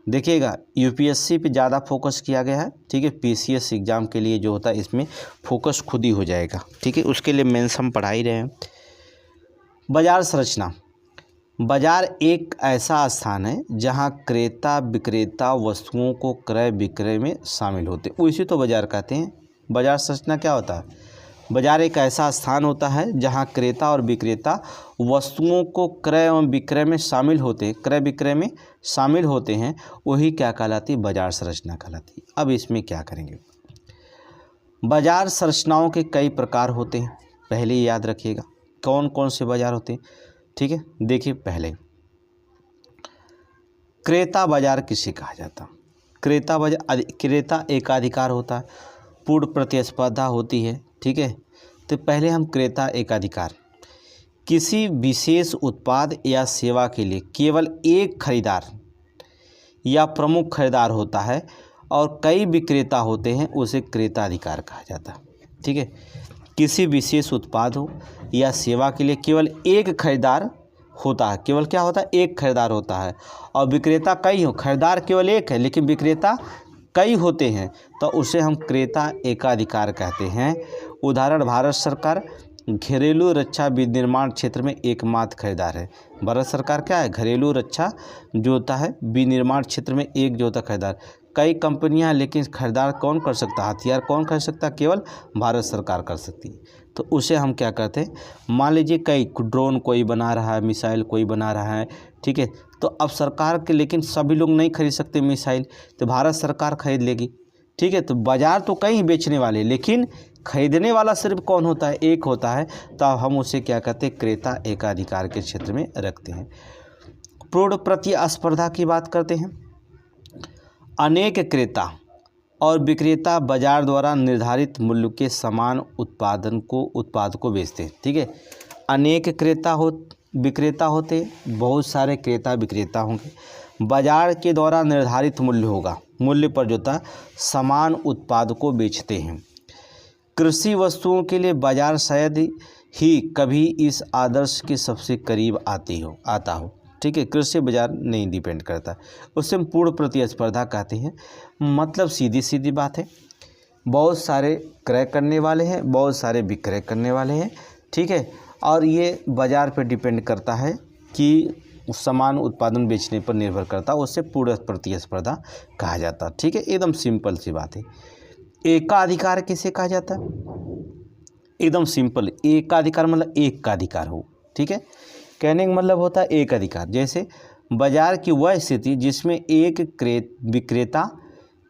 देखिएगा यूपीएससी पे ज़्यादा फोकस किया गया है। ठीक है, पीसीएस एग्ज़ाम के लिए जो होता है इसमें फोकस खुद ही हो जाएगा। ठीक है, उसके लिए मेंस हम पढ़ा ही रहे हैं। बाजार संरचना, बाजार एक ऐसा स्थान है जहाँ क्रेता विक्रेता वस्तुओं को क्रय विक्रय में शामिल होते हैं, उसी तो बाजार कहते हैं। बाजार संरचना क्या होता है? बाजार एक ऐसा स्थान होता है जहाँ क्रेता और विक्रेता वस्तुओं को क्रय एवं विक्रय में शामिल होते हैं, क्रय विक्रय में शामिल होते हैं, वही क्या कहलाती है? बाजार संरचना कहलाती है। अब इसमें क्या करेंगे? बाजार संरचनाओं के कई प्रकार होते हैं, पहले ही याद रखिएगा कौन कौन से बाजार होते हैं। ठीक है, देखिए पहले क्रेता बाजार किसे कहा जाता? क्रेता बाजार, क्रेता एकाधिकार होता है, पूर्ण प्रतिस्पर्धा होती है। ठीक है, तो पहले हम क्रेता एकाधिकार, किसी विशेष उत्पाद या सेवा के लिए केवल एक खरीदार या प्रमुख खरीदार होता है और कई विक्रेता होते हैं, उसे क्रेताधिकार कहा जाता है। ठीक है, किसी विशेष उत्पाद हो या सेवा के लिए केवल एक खरीदार होता है, केवल क्या होता है? एक खरीदार होता है, और विक्रेता कई हो, खरीदार केवल एक है लेकिन विक्रेता कई होते हैं, तो उसे हम क्रेता एकाधिकार कहते हैं। उदाहरण, भारत सरकार घरेलू रक्षा विनिर्माण क्षेत्र में एकमात्र खरीदार है। भारत सरकार क्या है? घरेलू रक्षा जो होता है विनिर्माण क्षेत्र में एक जो होता है खरीदार। कई कंपनियां, लेकिन खरीदार कौन कर सकता है? हथियार कौन कर सकता है? केवल भारत सरकार कर सकती है। तो उसे हम क्या कहते हैं? मान लीजिए कई ड्रोन कोई बना रहा है, मिसाइल कोई बना रहा है, ठीक है, तो अब सरकार के, लेकिन सभी लोग नहीं खरीद सकते मिसाइल, तो भारत सरकार खरीद लेगी। ठीक है, तो बाजार तो कई बेचने वाले, लेकिन खरीदने वाला सिर्फ कौन होता है? एक होता है, तो हम उसे क्या कहते हैं? क्रेता एकाधिकार के क्षेत्र में रखते हैं। पूर्ण प्रतिस्पर्धा की बात करते हैं। अनेक क्रेता और विक्रेता बाजार द्वारा निर्धारित मूल्य के समान उत्पाद को बेचते हैं। ठीक है, अनेक विक्रेता होते, बहुत सारे क्रेता विक्रेता होंगे। बाजार के द्वारा निर्धारित मूल्य होगा, मूल्य पर जो था समान उत्पाद को बेचते हैं। कृषि वस्तुओं के लिए बाजार शायद ही कभी इस आदर्श के सबसे करीब आता हो। ठीक है, कृषि बाजार नहीं डिपेंड करता, उससे हम पूर्ण प्रतिस्पर्धा कहते हैं। मतलब सीधी बात है, बहुत सारे क्रय करने वाले हैं, बहुत सारे विक्रय करने वाले हैं। ठीक है, और ये बाजार पर डिपेंड करता है कि समान उत्पादन बेचने पर निर्भर करता है, उससे पूर्ण प्रतिस्पर्धा कहा जाता है। ठीक है, एकदम सिंपल सी बात है। एकाधिकार किसे कहा जाता है? एकदम सिंपल, एकाधिकार मतलब एक का अधिकार हो। ठीक है, कहने का मतलब होता है एक अधिकार। जैसे बाजार की वह स्थिति जिसमें एक विक्रेता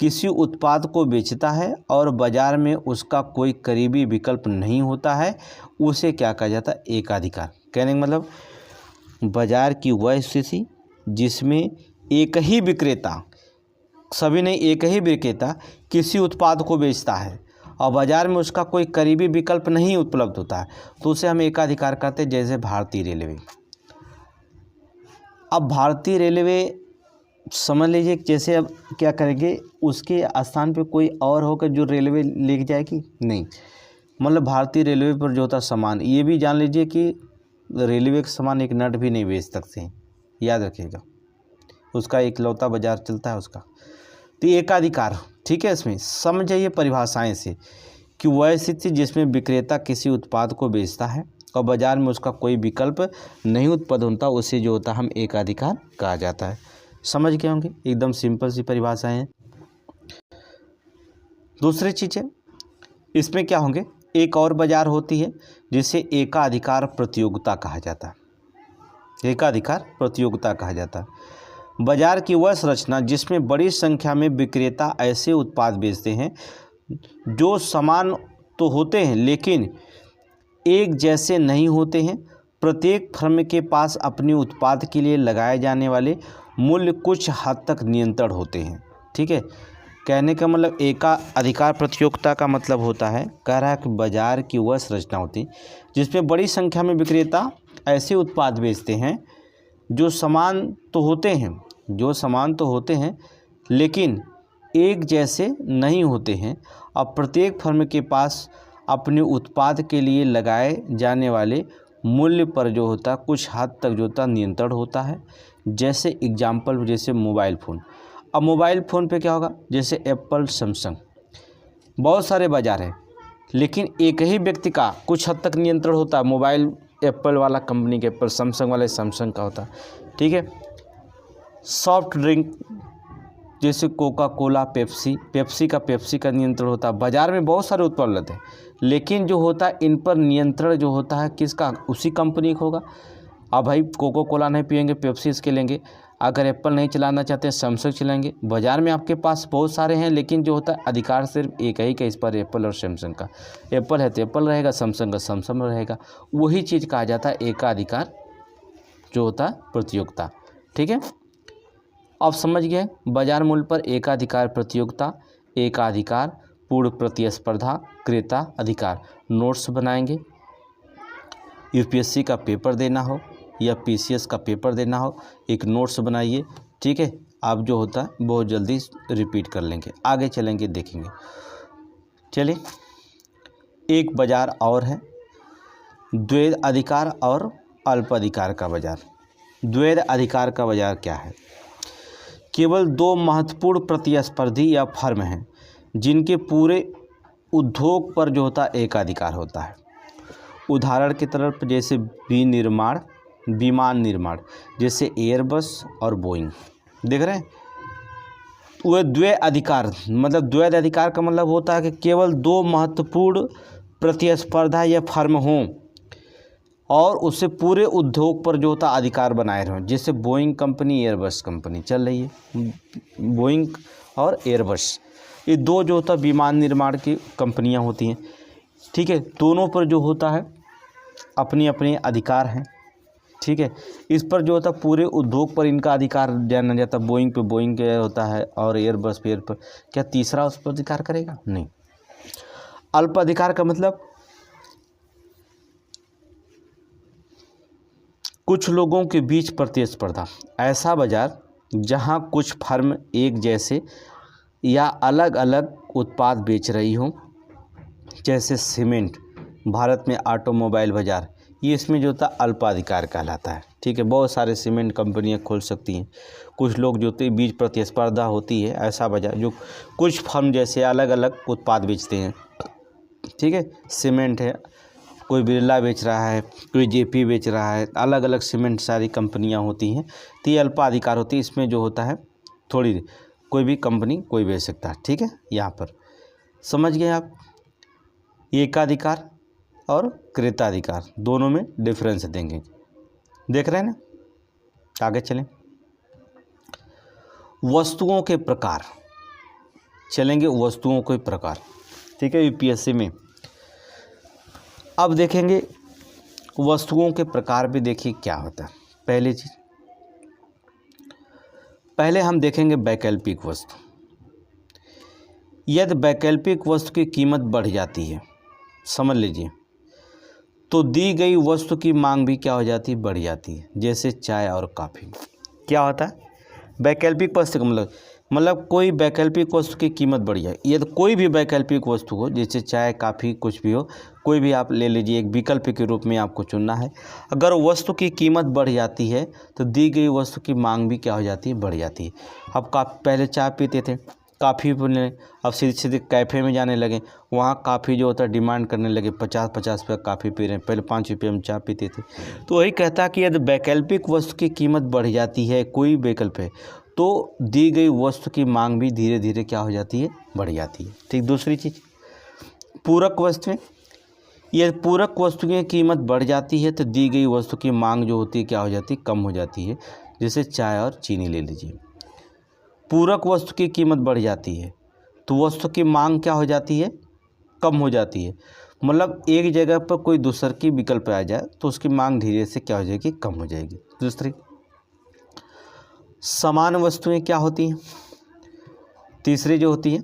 किसी उत्पाद को बेचता है और बाजार में उसका कोई करीबी विकल्प नहीं होता है, उसे क्या कहा जाता है? एकाधिकार। कहने का मतलब बाजार की वह स्थिति जिसमें एक ही विक्रेता, सभी नहीं, एक ही विक्रेता किसी उत्पाद को बेचता है और बाजार में उसका कोई करीबी विकल्प नहीं उपलब्ध होता है, तो उसे हम एकाधिकार कहते हैं। जैसे भारतीय रेलवे। अब भारतीय रेलवे समझ लीजिए, जैसे अब क्या करेंगे, उसके स्थान पे कोई और होकर जो रेलवे लेके जाएगी? नहीं, मतलब भारतीय रेलवे पर जो होता सामान, ये भी जान लीजिए कि रेलवे का सामान एक नट भी नहीं बेच सकते हैं, याद रखिएगा, उसका इकलौता बाजार चलता है उसका। तो एकाधिकार, ठीक है, इसमें समझ जाइए परिभाषाएं से कि वह स्थिति जिसमें विक्रेता किसी उत्पाद को बेचता है और बाजार में उसका कोई विकल्प नहीं उत्पन्न होता, उसे जो होता हम एकाधिकार कहा जाता है। समझ गए होंगे, एकदम सिंपल सी परिभाषाएं हैं। दूसरी चीज़ है, इसमें क्या होंगे, एक और बाजार होती है जिसे एकाधिकार प्रतियोगिता कहा जाता है। एकाधिकार प्रतियोगिता कहा जाता है। बाजार की वह संरचना जिसमें बड़ी संख्या में विक्रेता ऐसे उत्पाद बेचते हैं जो समान तो होते हैं लेकिन एक जैसे नहीं होते हैं। प्रत्येक फर्म के पास अपने उत्पाद के लिए लगाए जाने वाले मूल्य कुछ हद तक नियंत्रण होते हैं। ठीक है, कहने का मतलब एकाधिकार प्रतियोगिता का मतलब होता है, कह रहा है कि बाजार की वह संरचना होती है जिसमें बड़ी संख्या में विक्रेता ऐसे उत्पाद बेचते हैं जो समान तो होते हैं लेकिन एक जैसे नहीं होते हैं और प्रत्येक फर्म के पास अपने उत्पाद के लिए लगाए जाने वाले मूल्य पर जो होता है कुछ हद तक जो होता नियंत्रण होता है। जैसे एग्जाम्पल, जैसे मोबाइल फ़ोन। अब मोबाइल फ़ोन पे क्या होगा, जैसे एप्पल, सैमसंग, बहुत सारे बाज़ार हैं लेकिन एक ही व्यक्ति का कुछ हद तक नियंत्रण होता है मोबाइल एप्पल वाला कंपनी का एप्पल, सैमसंग वाले सैमसंग का होता है। ठीक है। सॉफ्ट ड्रिंक जैसे कोका कोला, पेप्सी का नियंत्रण होता है। बाज़ार में बहुत सारे उपलब्ध हैं, लेकिन जो होता है इन पर नियंत्रण जो होता है किसका, उसी कंपनी का होगा। अब भाई कोका कोला नहीं पियेंगे, पेप्सी इसके लेंगे। अगर एप्पल नहीं चलाना चाहते हैं, सैमसंग चलाएंगे। बाज़ार में आपके पास बहुत सारे हैं, लेकिन जो होता है अधिकार सिर्फ एक ही का इस पर, एप्पल और सैमसंग का। एप्पल है तो एप्पल रहेगा, सैमसंग का सैमसंग रहेगा। वही चीज़ कहा जाता है एकाधिकार जो होता है प्रतियोगिता। ठीक है, अब समझ गए। बाजार मूल्य पर एकाधिकार प्रतियोगिता, एकाधिकार, पूर्ण प्रतिस्पर्धा, क्रेता अधिकार। नोट्स बनाएंगे। यूपीएससी का पेपर देना हो या पीसीएस का पेपर देना हो, एक नोट्स बनाइए। ठीक है, आप जो होता है बहुत जल्दी रिपीट कर लेंगे। आगे चलेंगे, देखेंगे। चलिए, एक बाजार और है, द्वैध अधिकार और अल्प अधिकार का बाजार। द्वैध अधिकार का बाजार क्या है? केवल दो महत्वपूर्ण प्रतिस्पर्धी या फर्म हैं जिनके पूरे उद्योग पर जो होता है एकाधिकार होता है। उदाहरण की तरफ जैसे विमान निर्माण जैसे एयरबस और बोइंग, देख रहे हैं। वह द्वैध अधिकार, मतलब द्वैध अधिकार का मतलब होता है कि केवल दो महत्वपूर्ण प्रतिस्पर्धा या फर्म हों और उससे पूरे उद्योग पर जो होता अधिकार बनाए रहें। जैसे बोइंग कंपनी, एयरबस कंपनी चल रही है। बोइंग और एयरबस, ये दो जो होता विमान निर्माण की कंपनियां होती हैं। ठीक है, दोनों पर जो होता है अपनी अपनी अधिकार हैं। ठीक है, इस पर जो होता पूरे उद्योग पर इनका अधिकार जाना जाता है। बोइंग पे बोइंग का होता है और एयरबस पे एयर पर, क्या तीसरा उस पर अधिकार करेगा? नहीं। अल्प अधिकार का मतलब कुछ लोगों के बीच प्रतिस्पर्धा, ऐसा बाजार जहां कुछ फर्म एक जैसे या अलग अलग उत्पाद बेच रही हों। जैसे सीमेंट, भारत में ऑटोमोबाइल बाजार, ये इसमें जो होता अल्पाधिकार कहलाता है। ठीक है, बहुत सारे सीमेंट कंपनियां खोल सकती हैं। कुछ लोग जो होते बीच प्रतिस्पर्धा होती है, ऐसा बाजार जो कुछ फर्म जैसे अलग अलग उत्पाद बेचते हैं। ठीक है, सीमेंट है, कोई बिरला बेच रहा है, कोई जेपी बेच रहा है, अलग अलग सीमेंट सारी कंपनियां होती हैं। तो ये अल्पाधिकार होती है। इसमें जो होता है थोड़ी कोई भी कंपनी कोई बेच सकता है। ठीक है, यहाँ पर समझ गए आप। एकाधिकार और क्रेताधिकार दोनों में डिफरेंस देंगे, देख रहे हैं ना। आगे चलें। वस्तुओं के प्रकार चलेंगे, वस्तुओं के प्रकार। ठीक है, यूपीएससी में अब देखेंगे वस्तुओं के प्रकार भी। देखिए क्या होता है। पहली चीज, पहले हम देखेंगे वैकल्पिक वस्तु। यदि वैकल्पिक वस्तु की कीमत बढ़ जाती है, समझ लीजिए, तो दी गई वस्तु की मांग भी क्या हो जाती है, बढ़ जाती है। जैसे चाय और कॉफ़ी। क्या होता है वैकल्पिक वस्तु का मतलब कोई वैकल्पिक वस्तु की कीमत बढ़ जाए। यदि कोई भी वैकल्पिक वस्तु हो, जैसे चाय कॉफ़ी कुछ भी हो, कोई भी आप ले लीजिए, एक विकल्प के रूप में आपको चुनना है। अगर वस्तु की कीमत बढ़ जाती है तो दी गई वस्तु की मांग भी क्या हो जाती है, बढ़ जाती है। अब पहले चाय पीते थे, काफ़ी पीने, अब सीधे सीधे कैफ़े में जाने लगे, वहाँ काफ़ी जो होता है डिमांड करने लगे, 50-50 रुपये काफ़ी पी रहे हैं। पहले 5 रुपये में चाय पीते थे। तो वही कहता है कि यदि वैकल्पिक वस्तु की कीमत बढ़ जाती है, कोई विकल्प है, तो दी गई वस्तु की मांग भी धीरे धीरे क्या हो जाती है, बढ़ जाती है। ठीक, दूसरी चीज़ पूरक वस्तुएं। यदि पूरक वस्तु की कीमत बढ़ जाती है तो दी गई वस्तु की मांग जो होती है क्या हो जाती है, कम हो जाती है। जैसे चाय और चीनी ले लीजिए। पूरक वस्तु की कीमत बढ़ जाती है तो वस्तु की मांग क्या हो जाती है, कम हो जाती है। मतलब एक जगह पर कोई दूसर की विकल्प आ जाए तो उसकी मांग धीरे से क्या हो जाएगी, कम हो जाएगी। दूसरी समान वस्तुएं क्या होती हैं। तीसरी जो होती है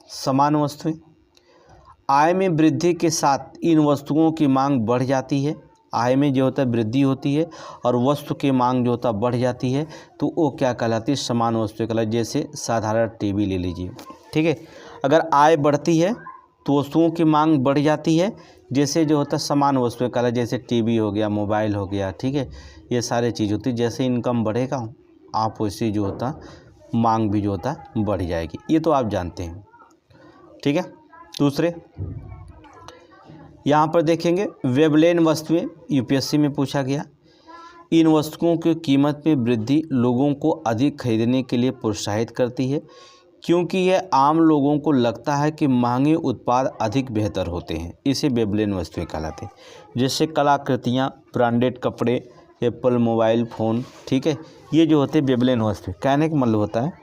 समान वस्तुएं, आय में वृद्धि के साथ इन वस्तुओं की मांग बढ़ जाती है। आय में जो होता है वृद्धि होती है और वस्तु की मांग जो होता है बढ़ जाती है, तो वो क्या कहलाती है, समान वस्तुएं कहलाती। जैसे साधारण टीवी ले लीजिए। ठीक है, अगर आय बढ़ती है तो वस्तुओं की मांग बढ़ जाती है। जैसे जो होता है समान वस्तुएं कहलाती, जैसे टीवी हो गया, मोबाइल हो गया। ठीक है, ये सारी चीज़ होती है। जैसे इनकम बढ़ेगा आप वैसे जो होता मांग भी जो होता बढ़ जाएगी। ये तो आप जानते हैं। ठीक है, दूसरे यहाँ पर देखेंगे वेबलेन वस्तुएं यूपीएससी में पूछा गया। इन वस्तुओं की कीमत में वृद्धि लोगों को अधिक खरीदने के लिए प्रोत्साहित करती है, क्योंकि यह आम लोगों को लगता है कि महंगे उत्पाद अधिक बेहतर होते हैं। इसे वेबलेन वस्तुएं कहलाते हैं। जैसे कलाकृतियाँ, ब्रांडेड कपड़े, एप्पल मोबाइल फ़ोन, ठीक है, ये जो होते हैं वेबलेन वस्तुएं। कहने का मतलब होता है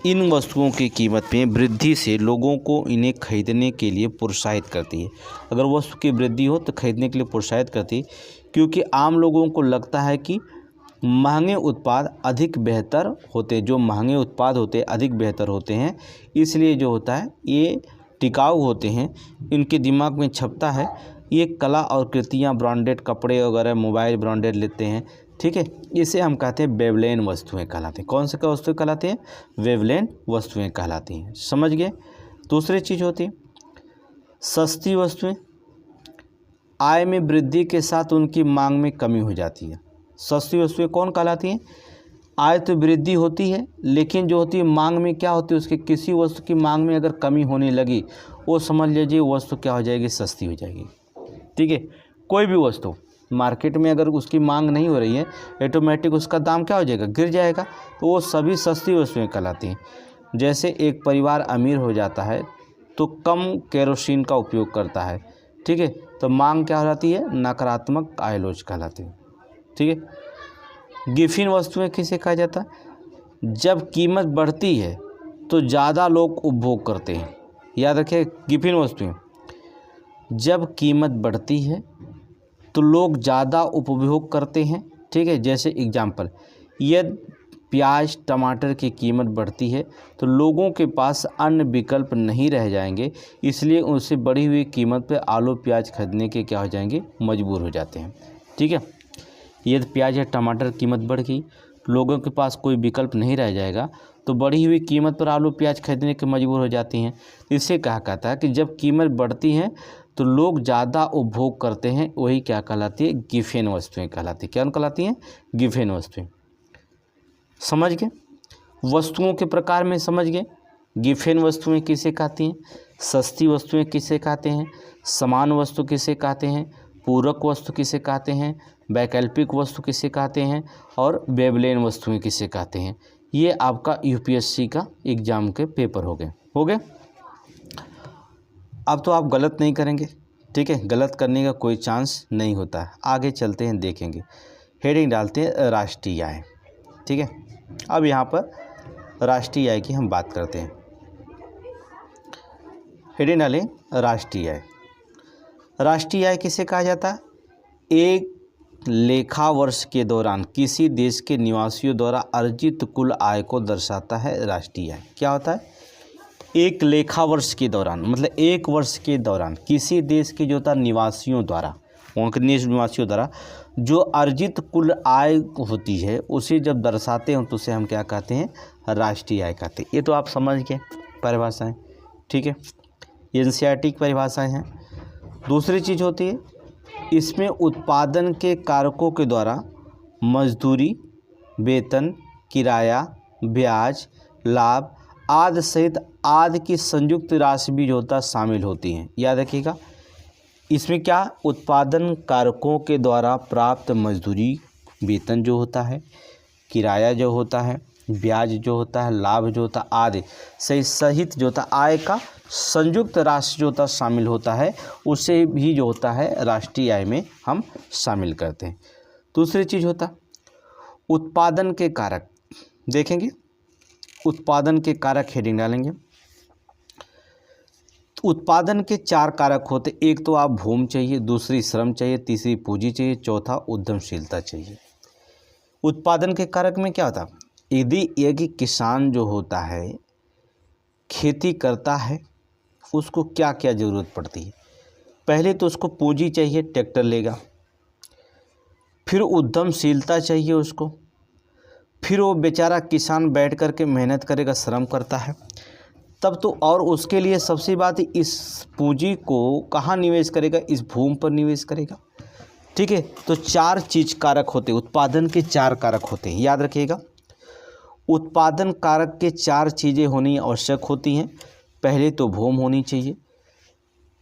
इन वस्तुओं की कीमत में वृद्धि से लोगों को इन्हें खरीदने के लिए प्रोत्साहित करती है। अगर वस्तु की वृद्धि हो तो खरीदने के लिए प्रोत्साहित करती है, क्योंकि आम लोगों को लगता है कि महंगे उत्पाद अधिक बेहतर होते हैं। जो महंगे उत्पाद होते हैं अधिक बेहतर होते हैं, इसलिए जो होता है ये टिकाऊ होते हैं, इनके दिमाग में छपता है। ये कला और कृतियाँ, ब्रांडेड कपड़े वगैरह, मोबाइल ब्रांडेड लेते हैं, ठीक है, इसे हम कहते हैं वेबलेन वस्तुएं कहलाते हैं। कौन से क्या वस्तुएं कहलाती हैं? वेबलेन वस्तुएं कहलाती हैं। समझ गए। दूसरी चीज़ होती है सस्ती वस्तुएं। आय में वृद्धि के साथ उनकी मांग में कमी हो जाती है। सस्ती वस्तुएं कौन कहलाती हैं? आय तो वृद्धि होती है, लेकिन जो होती है मांग में क्या होती है, उसके किसी वस्तु की मांग में अगर कमी होने लगी, वो समझ लीजिए वस्तु क्या हो जाएगी, सस्ती हो जाएगी। ठीक है, कोई भी वस्तु मार्केट में अगर उसकी मांग नहीं हो रही है, ऑटोमेटिक उसका दाम क्या हो जाएगा, गिर जाएगा, तो वो सभी सस्ती वस्तुएं कहलाती हैं। जैसे एक परिवार अमीर हो जाता है तो कम केरोसिन का उपयोग करता है, ठीक है, तो मांग क्या हो जाती है, नकारात्मक आयलोच कहलाती है। ठीक है। गिफिन वस्तुएं किसे कहा जाता है? जब कीमत बढ़ती है तो ज़्यादा लोग उपभोग करते हैं। याद रखिए, गिफिन वस्तुएं जब कीमत बढ़ती है तो लोग ज़्यादा उपभोग करते हैं। ठीक है, जैसे एग्जाम्पल, यदि प्याज टमाटर की कीमत बढ़ती है तो लोगों के पास अन्य विकल्प नहीं रह जाएंगे, इसलिए उनसे बढ़ी हुई कीमत पर आलू प्याज खरीदने के क्या हो जाएंगे, मजबूर हो जाते हैं। ठीक है, यदि प्याज या टमाटर कीमत बढ़ गई, लोगों के पास कोई विकल्प नहीं रह जाएगा, तो बढ़ी हुई कीमत पर आलू प्याज खरीदने के मजबूर हो जाती हैं। इससे कहा कहता है कि जब कीमत बढ़ती है तो लोग ज़्यादा उपभोग करते हैं, वही क्या कहलाती है, गिफिन वस्तुएं कहलाती है। क्या कहलाती हैं? गिफिन वस्तुएं। समझ गए। वस्तुओं के प्रकार में समझ गए। गिफिन वस्तुएं किसे कहती हैं, सस्ती वस्तुएं किसे कहते हैं, समान वस्तु किसे कहते हैं, पूरक वस्तु किसे कहते हैं, वैकल्पिक वस्तु किसे कहते हैं, और वेबलेन वस्तुएं किसे कहते हैं। ये आपका यूपीएससी का एग्ज़ाम के पेपर हो गए। अब तो आप गलत नहीं करेंगे, ठीक है, गलत करने का कोई चांस नहीं होता है। आगे चलते हैं, देखेंगे। हेडिंग डालते हैं राष्ट्रीय आय। ठीक है, अब यहाँ पर राष्ट्रीय आय की हम बात करते हैं। हेडिंग डालें राष्ट्रीय आय। राष्ट्रीय आय किसे कहा जाता है? एक लेखा वर्ष के दौरान किसी देश के निवासियों द्वारा अर्जित कुल आय को दर्शाता है राष्ट्रीय आय। क्या होता है? एक लेखा वर्ष के दौरान, मतलब एक वर्ष के दौरान किसी देश के जो था निवासियों द्वारा, वहाँ के निवासियों द्वारा जो अर्जित कुल आय होती है, उसे जब दर्शाते हैं तो उसे हम क्या कहते हैं, राष्ट्रीय आय कहते हैं। ये तो आप समझ गए परिभाषाएं। ठीक है, एनसीईआरटी की परिभाषाएं हैं। दूसरी चीज़ होती है, इसमें उत्पादन के कारकों के द्वारा मजदूरी, वेतन, किराया, ब्याज, लाभ आदि सहित आदि की संयुक्त राशि भी जो होता शामिल होती हैं। याद रखिएगा, इसमें क्या, उत्पादन कारकों के द्वारा प्राप्त मजदूरी, वेतन जो होता है, किराया जो होता है, ब्याज जो होता है, लाभ जो होता है, आदि सहित जो होता आय का संयुक्त राशि जो होता शामिल होता है, उसे भी जो होता है राष्ट्रीय आय में हम शामिल करते हैं। दूसरी चीज़ होता उत्पादन के कारक। देखेंगे उत्पादन के कारक, हेडिंग डालेंगे। उत्पादन के 4 कारक होते। एक तो आप भूमि चाहिए, दूसरी श्रम चाहिए, तीसरी पूंजी चाहिए, चौथा उद्यमशीलता चाहिए। उत्पादन के कारक में क्या होता, यदि एक किसान जो होता है खेती करता है, उसको क्या क्या ज़रूरत पड़ती है। पहले तो उसको पूंजी चाहिए, ट्रैक्टर लेगा, फिर उद्यमशीलता चाहिए उसको, फिर वो बेचारा किसान बैठ कर के मेहनत करेगा, श्रम करता है, तब तो और उसके लिए सबसे बात इस पूंजी को कहाँ निवेश करेगा, इस भूमि पर निवेश करेगा। ठीक है, तो 4 चीज़ कारक होते, उत्पादन के 4 कारक होते हैं। याद रखिएगा, उत्पादन कारक के 4 चीज़ें होनी आवश्यक होती हैं। पहले तो भूमि होनी चाहिए,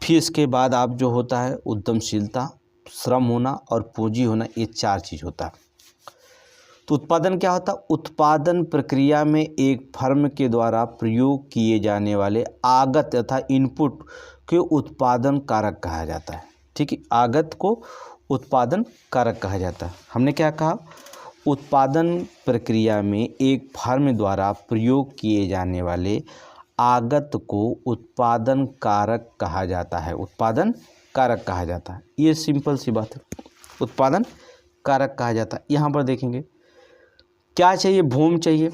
फिर इसके बाद आप जो होता है उद्यमशीलता, श्रम होना और पूंजी होना, ये 4 चीज़ होता है। तो उत्पादन क्या होता है? उत्पादन प्रक्रिया में एक फर्म के द्वारा प्रयोग किए जाने वाले आगत तथा इनपुट के उत्पादन कारक कहा जाता है। ठीक है, आगत को उत्पादन कारक कहा जाता है। हमने क्या कहा? उत्पादन प्रक्रिया में एक फर्म द्वारा प्रयोग किए जाने वाले आगत को उत्पादन कारक कहा जाता है। उत्पादन कारक कहा जाता है, ये सिंपल सी बात है, उत्पादन कारक कहा जाता है। यहाँ पर देखेंगे क्या चाहिए? भूमि चाहिए।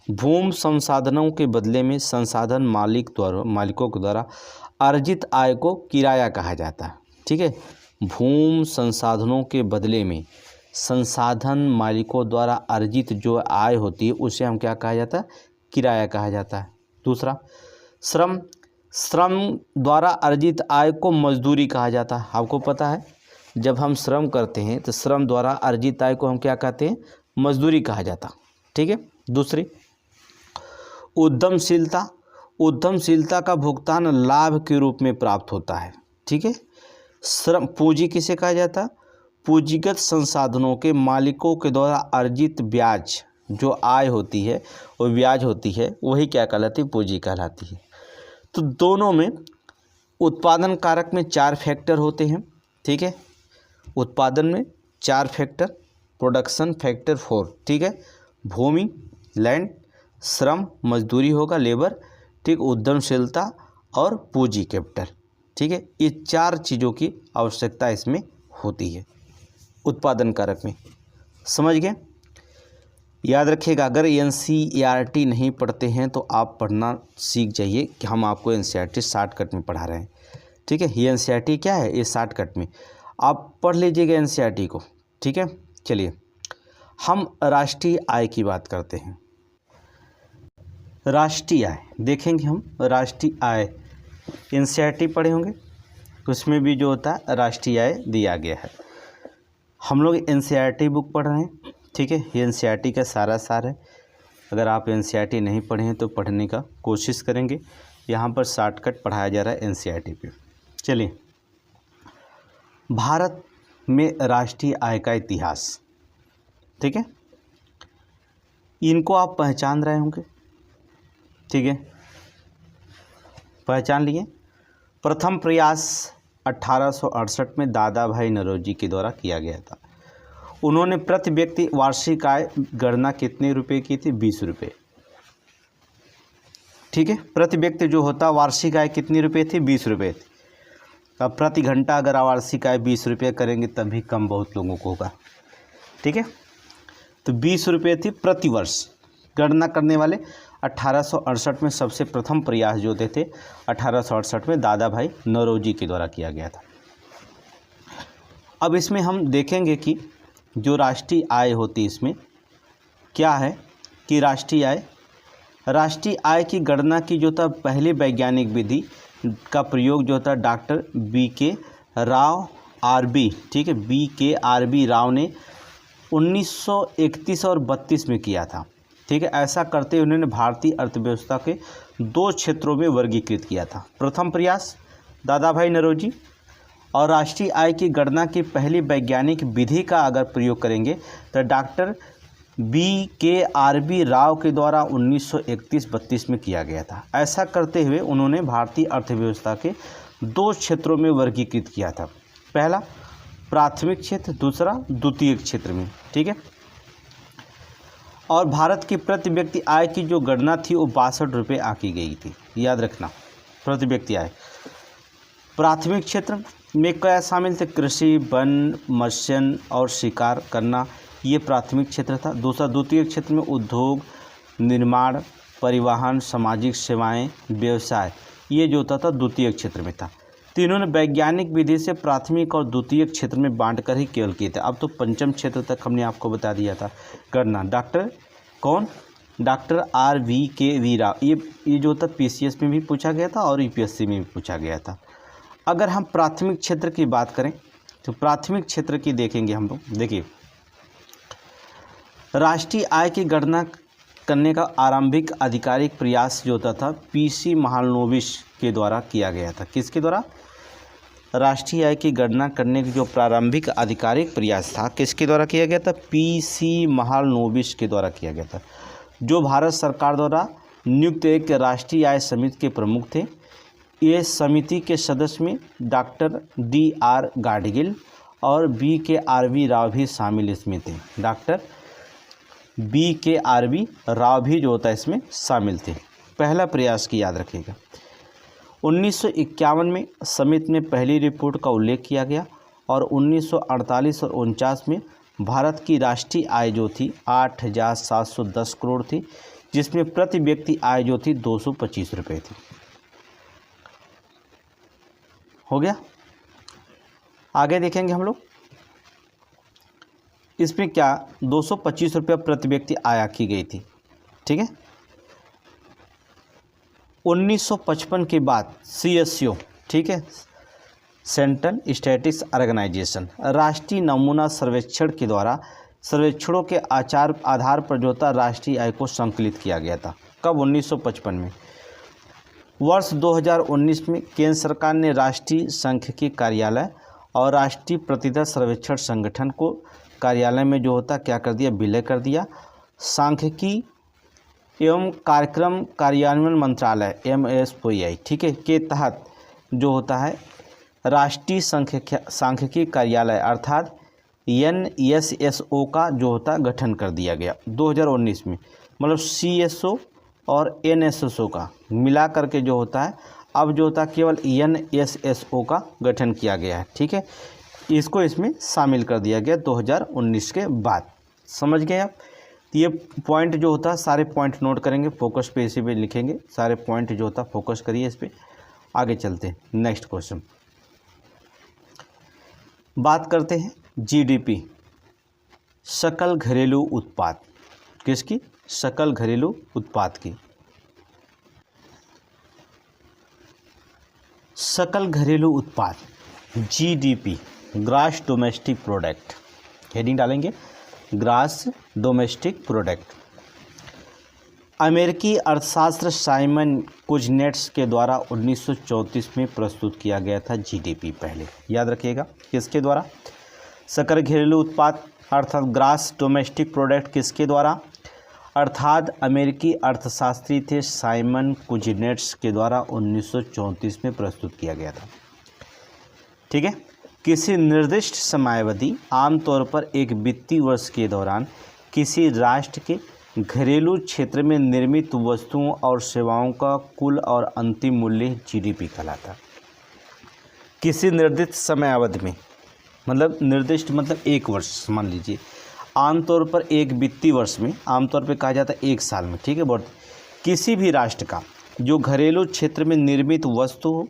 भूमि संसाधनों के बदले में संसाधन मालिकों के द्वारा अर्जित आय को किराया कहा जाता है। ठीक है, भूमि संसाधनों के बदले में संसाधन मालिकों द्वारा अर्जित जो आय होती है उसे हम क्या कहा जाता है? किराया कहा जाता है। दूसरा, श्रम। श्रम द्वारा अर्जित आय को मजदूरी कहा जाता है। आपको पता है जब हम श्रम करते हैं तो श्रम द्वारा अर्जित आय को हम क्या कहते हैं? मजदूरी कहा जाता। ठीक है। दूसरी, उद्यमशीलता। उद्यमशीलता का भुगतान लाभ के रूप में प्राप्त होता है। ठीक है। श्रम। पूंजी किसे कहा जाता? पूंजीगत संसाधनों के मालिकों के द्वारा अर्जित ब्याज, जो आय होती है वो ब्याज होती है, वही क्या कहलाती है? पूंजी कहलाती है। तो दोनों में उत्पादन कारक में 4 फैक्टर होते हैं। ठीक है, उत्पादन में 4 फैक्टर, प्रोडक्शन फैक्टर 4। ठीक है, भूमि लैंड, श्रम मजदूरी होगा लेबर, ठीक, उद्यमशीलता और पूंजी कैपिटल। ठीक है, ये 4 चीज़ों की आवश्यकता इसमें होती है उत्पादन कारक में। समझ गए? याद रखिएगा, अगर NCERT नहीं पढ़ते हैं तो आप पढ़ना सीख जाइए कि हम आपको NCERT शॉर्टकट में पढ़ा रहे हैं। ठीक है, ये NCERT क्या है? ये शॉर्टकट में आप पढ़ लीजिएगा NCERT को। ठीक है, चलिए हम राष्ट्रीय आय की बात करते हैं। राष्ट्रीय आय देखेंगे हम। राष्ट्रीय आय NCERT पढ़े होंगे, उसमें भी जो होता है राष्ट्रीय आय दिया गया है। हम लोग NCERT बुक पढ़ रहे हैं। ठीक है, ये NCERT का सारा सार है। अगर आप NCERT नहीं पढ़े हैं तो पढ़ने का कोशिश करेंगे। यहाँ पर शॉर्टकट पढ़ाया जा रहा है NCERT पे। चलिए, भारत में राष्ट्रीय आय का इतिहास। ठीक है, इनको आप पहचान रहे होंगे। ठीक है, पहचान लिए। प्रथम प्रयास 1868 में दादा भाई नौरोजी के द्वारा किया गया था। उन्होंने प्रति व्यक्ति वार्षिक आय गणना कितने रुपए की थी? 20 रुपये। ठीक है, प्रति व्यक्ति जो होता वार्षिक आय कितनी रुपए थी? 20 रुपये थी। अब प्रति घंटा अगर वार्षिक आय 20 रुपये करेंगे तब भी कम बहुत लोगों को होगा। ठीक है, तो 20 रुपये थी प्रति वर्ष। गणना करने वाले 1868 में सबसे प्रथम प्रयास जो होते थे 1868 में दादा भाई नौरोजी के द्वारा किया गया था। अब इसमें हम देखेंगे कि जो राष्ट्रीय आय होती है इसमें क्या है कि राष्ट्रीय आय की गणना की जो था पहली वैज्ञानिक विधि का प्रयोग जो था डॉक्टर BK राव RB, ठीक है, BK RB राव ने 1931 और 32 में किया था। ठीक है, ऐसा करते हुए उन्होंने भारतीय अर्थव्यवस्था के 2 क्षेत्रों में वर्गीकृत किया था। प्रथम प्रयास दादा भाई नौरोजी, और राष्ट्रीय आय की गणना की पहली वैज्ञानिक विधि का अगर प्रयोग करेंगे तो डॉक्टर BK RB राव के द्वारा 1931-32 में किया गया था। ऐसा करते हुए उन्होंने भारतीय अर्थव्यवस्था के 2 क्षेत्रों में वर्गीकृत किया था। पहला प्राथमिक क्षेत्र, दूसरा द्वितीयक क्षेत्र में। ठीक है, और भारत की प्रति व्यक्ति आय की जो गणना थी वो 62 रुपये आंकी गई थी। याद रखना, प्रति व्यक्ति आय। प्राथमिक क्षेत्र में क्या शामिल थे? कृषि, वन, मत्स्य और शिकार करना, ये प्राथमिक क्षेत्र था। दूसरा द्वितीय क्षेत्र में उद्योग, निर्माण, परिवहन, सामाजिक सेवाएं, व्यवसाय, ये जो होता था द्वितीय क्षेत्र में था। तो इन्होंने वैज्ञानिक विधि से प्राथमिक और द्वितीय क्षेत्र में बांटकर ही केवल किए थे। अब तो पंचम क्षेत्र तक हमने आपको बता दिया था गणना। डॉक्टर RVK राव, ये जो था PCS में भी पूछा गया था और UPSC में भी पूछा गया था। अगर हम प्राथमिक क्षेत्र की बात करें तो प्राथमिक क्षेत्र की देखेंगे हम लोग। देखिए, राष्ट्रीय आय की गणना करने का आरंभिक आधिकारिक प्रयास जो होता था PC महालनोबिस के द्वारा किया गया था। किसके द्वारा? राष्ट्रीय आय की गणना करने की जो प्रारंभिक आधिकारिक प्रयास था किसके द्वारा किया गया था? पीसी महालनोबिस के द्वारा किया गया था, जो भारत सरकार द्वारा नियुक्त एक राष्ट्रीय आय समिति के प्रमुख थे। ये समिति के सदस्य में डॉक्टर DR गाडगिल और BKRV राव भी शामिल इसमें थे। डॉक्टर BKRV राव भी जो होता है इसमें शामिल थे। पहला प्रयास की याद रखिएगा। 1951 में समिति में पहली रिपोर्ट का उल्लेख किया गया और 1948 और 49 में भारत की राष्ट्रीय आय जो थी 8,710 करोड़ थी, जिसमें प्रति व्यक्ति आय जो थी 225 रुपये थी। हो गया। आगे देखेंगे हम लोग इसमें क्या 225 रुपये प्रति व्यक्ति आय की गई थी। ठीक है। 1955 के बाद CSO, ठीक है, सेंट्रल स्टैटिस्टिक्स ऑर्गेनाइजेशन, राष्ट्रीय नमूना सर्वेक्षण के द्वारा सर्वेक्षणों के आधार पर जो था राष्ट्रीय आय को संकलित किया गया था। कब? 1955 में। वर्ष 2019 में केंद्र सरकार ने राष्ट्रीय सांख्यिकी कार्यालय और राष्ट्रीय प्रतिशत सर्वेक्षण संगठन को कार्यालय में जो होता क्या कर दिया? विलय कर दिया। सांख्यिकी एवं कार्यक्रम कार्यान्वयन मंत्रालय MSPI, ठीक है, के तहत जो होता है राष्ट्रीय सांख्यिकी कार्यालय अर्थात NSSO का जो होता गठन कर दिया गया 2019 में। मतलब CSO और NSSO का मिला करके जो होता है अब जो होता है केवल NSSO का गठन किया गया है। ठीक है, इसको इसमें शामिल कर दिया गया 2019 के बाद। समझ गए आप? ये पॉइंट जो होता है सारे पॉइंट नोट करेंगे, फोकस पे इसी पे लिखेंगे, सारे पॉइंट जो होता है फोकस करिए इस पे। आगे चलते हैं नेक्स्ट क्वेश्चन। बात करते हैं GDP, सकल घरेलू उत्पाद। किसकी? सकल घरेलू उत्पाद की। सकल घरेलू उत्पाद GDP, gross domestic product, heading डालेंगे ग्रॉस डोमेस्टिक प्रोडक्ट। अमेरिकी अर्थशास्त्र साइमन कुजनेट्स के द्वारा 1934 में प्रस्तुत किया गया था GDP। पहले याद रखिएगा किसके द्वारा? सकल घरेलू उत्पाद अर्थात ग्रॉस डोमेस्टिक प्रोडक्ट किसके द्वारा? अर्थात अमेरिकी अर्थशास्त्री थे साइमन कुजनेट्स के द्वारा 1934 में प्रस्तुत किया गया था। ठीक है। किसी निर्दिष्ट समयावधि आमतौर पर एक वित्तीय वर्ष के दौरान किसी राष्ट्र के घरेलू क्षेत्र में निर्मित वस्तुओं और सेवाओं का कुल और अंतिम मूल्य GDP कहलाता है। किसी निर्दिष्ट समयावधि में, मतलब निर्दिष्ट मतलब एक वर्ष मान लीजिए, आमतौर पर एक वित्तीय वर्ष में, आमतौर पर कहा जाता है एक साल में। ठीक है। बहुत किसी भी राष्ट्र का जो घरेलू क्षेत्र में निर्मित वस्तु